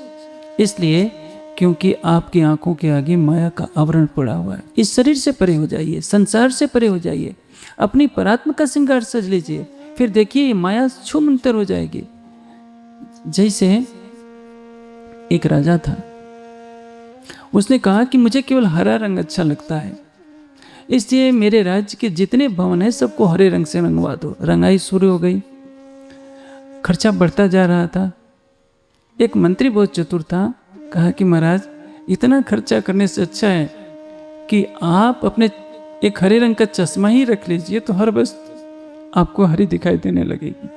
इसलिए क्योंकि आपकी आंखों के आगे माया का आवरण पड़ा हुआ है। इस शरीर से परे हो जाइए, संसार से परे हो जाइए, अपनी परात्मा का श्रृंगार सज लीजिए, फिर देखिए माया छूमंतर हो जाएगी। जैसे एक राजा था, उसने कहा कि मुझे केवल हरा रंग अच्छा लगता है, इसलिए मेरे राज्य के जितने भवन हैं सबको हरे रंग से रंगवा दो। रंगाई शुरू हो गई, खर्चा बढ़ता जा रहा था। एक मंत्री बहुत चतुर था, कहा कि महाराज इतना खर्चा करने से अच्छा है कि आप अपने एक हरे रंग का चश्मा ही रख लीजिए, तो हर वस्तु आपको हरी दिखाई देने लगेगी।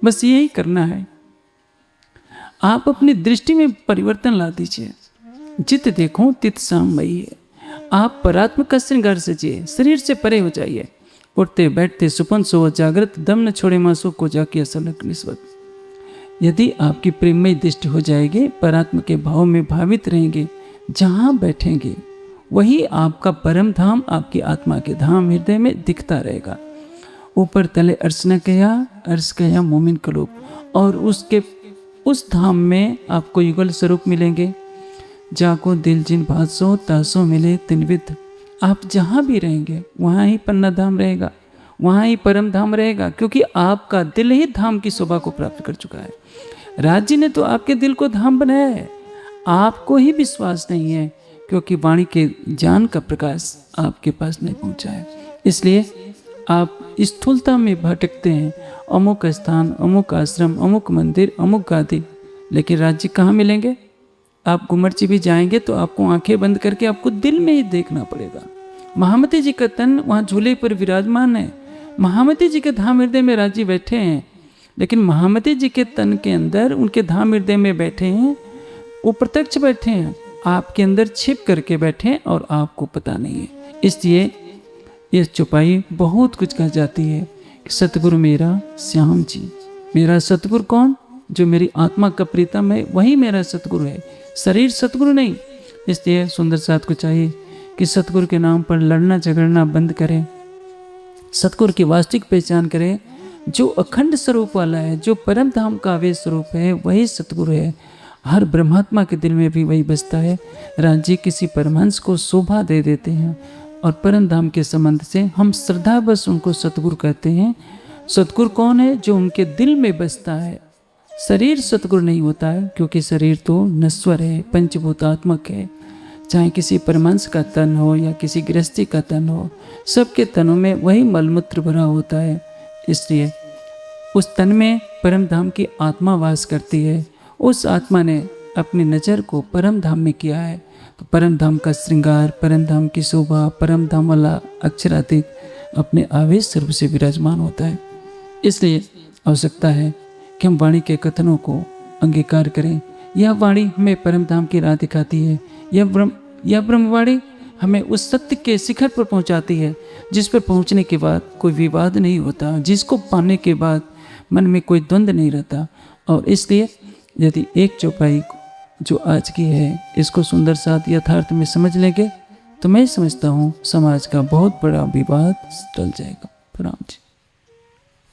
बस यही करना है, आप अपनी दृष्टि में परिवर्तन ला दीजिए। जित देखो तित सामयी है। आप परात्मा का श्रृंगार सजिए, शरीर से परे हो जाइए। उठते बैठते सुपन सो जागृत, दम न छोड़े मासो को जाके असलक निस्बत। यदि आपकी प्रेममय दृष्टि हो जाएगी, परात्मा के भाव में भावित रहेंगे, जहाँ बैठेंगे वही आपका परम धाम, आपकी आत्मा के धाम हृदय में दिखता रहेगा। ऊपर तले अर्श न कया, अर्श कया मोमिन कलोब, और उसके उस धाम में आपको युगल स्वरूप मिलेंगे। जाको दिल जिन भासो तासो मिले तिनविद। आप जहाँ भी रहेंगे वहाँ ही पन्ना धाम रहेगा, वहाँ ही परम धाम रहेगा, क्योंकि आपका दिल ही धाम की शोभा को प्राप्त कर चुका है। राज्य ने तो आपके दिल को धाम बनाया है, आपको ही विश्वास नहीं है, क्योंकि वाणी के ज्ञान का प्रकाश आपके पास नहीं पहुँचा है। इसलिए आप स्थूलता में भटकते हैं, अमुक स्थान, अमुक आश्रम, अमुक मंदिर, अमुक गादी, लेकिन राज्य कहाँ मिलेंगे? आप गुमरची भी जाएंगे तो आपको आंखें बंद करके आपको दिल में ही देखना पड़ेगा। महामती जी का तन वहाँ झूले पर विराजमान है, महामती जी के धाम हृदय में राज्य बैठे हैं, लेकिन महामती जी के तन के अंदर उनके धाम हृदय में बैठे हैं, वो प्रत्यक्ष बैठे हैं, आपके अंदर छिप करके बैठे हैं और आपको पता नहीं है। इसलिए ये चौपाई बहुत कुछ कह जाती है कि सतगुरु मेरा श्याम जी। मेरा सतगुरु कौन? जो मेरी आत्मा का प्रीतम है, वही मेरा सतगुरु है, शरीर सतगुरु नहीं। इसलिए सुंदर साथ को चाहिए कि सतगुरु के नाम पर लड़ना झगड़ना बंद करें, सतगुरु की वास्तविक पहचान करें। जो अखंड स्वरूप वाला है, जो परम धाम का आवेश स्वरूप है, वही सतगुरु है। हर ब्रह्मात्मा के दिल में भी वही बसता है। राज्य किसी परमहंस को शोभा दे देते हैं और परम धाम के संबंध से हम श्रद्धा बस उनको सतगुरु कहते हैं। सतगुरु कौन है? जो उनके दिल में बसता है। शरीर सतगुरु नहीं होता है, क्योंकि शरीर तो नश्वर है, पंचभूतात्मक है। चाहे किसी परमहंस का तन हो या किसी गृहस्थी का तन हो, सबके तनों में वही मलमूत्र भरा होता है। इसलिए उस तन में परम धाम की आत्मा वास करती है। उस आत्मा ने अपनी नज़र को परम धाम में किया है, तो परम धाम का श्रृंगार, परम धाम की शोभा, परम धाम वाला अक्षरातीत अपने आवेश स्वरूप से विराजमान होता है। इसलिए आवश्यकता है कि हम वाणी के कथनों को अंगीकार करें। यह वाणी हमें परम धाम की राह दिखाती है। यह ब्रह्मवाणी हमें उस सत्य के शिखर पर पहुंचाती है, जिस पर पहुंचने के बाद कोई विवाद नहीं होता, जिसको पाने के बाद मन में कोई द्वंद्व नहीं रहता। और इसलिए यदि एक चौपाई जो आज की है, इसको सुंदर साथ यथार्थ में समझ लेंगे, तो मैं समझता हूँ समाज का बहुत बड़ा विवाद टल जाएगा। प्रणाम जी।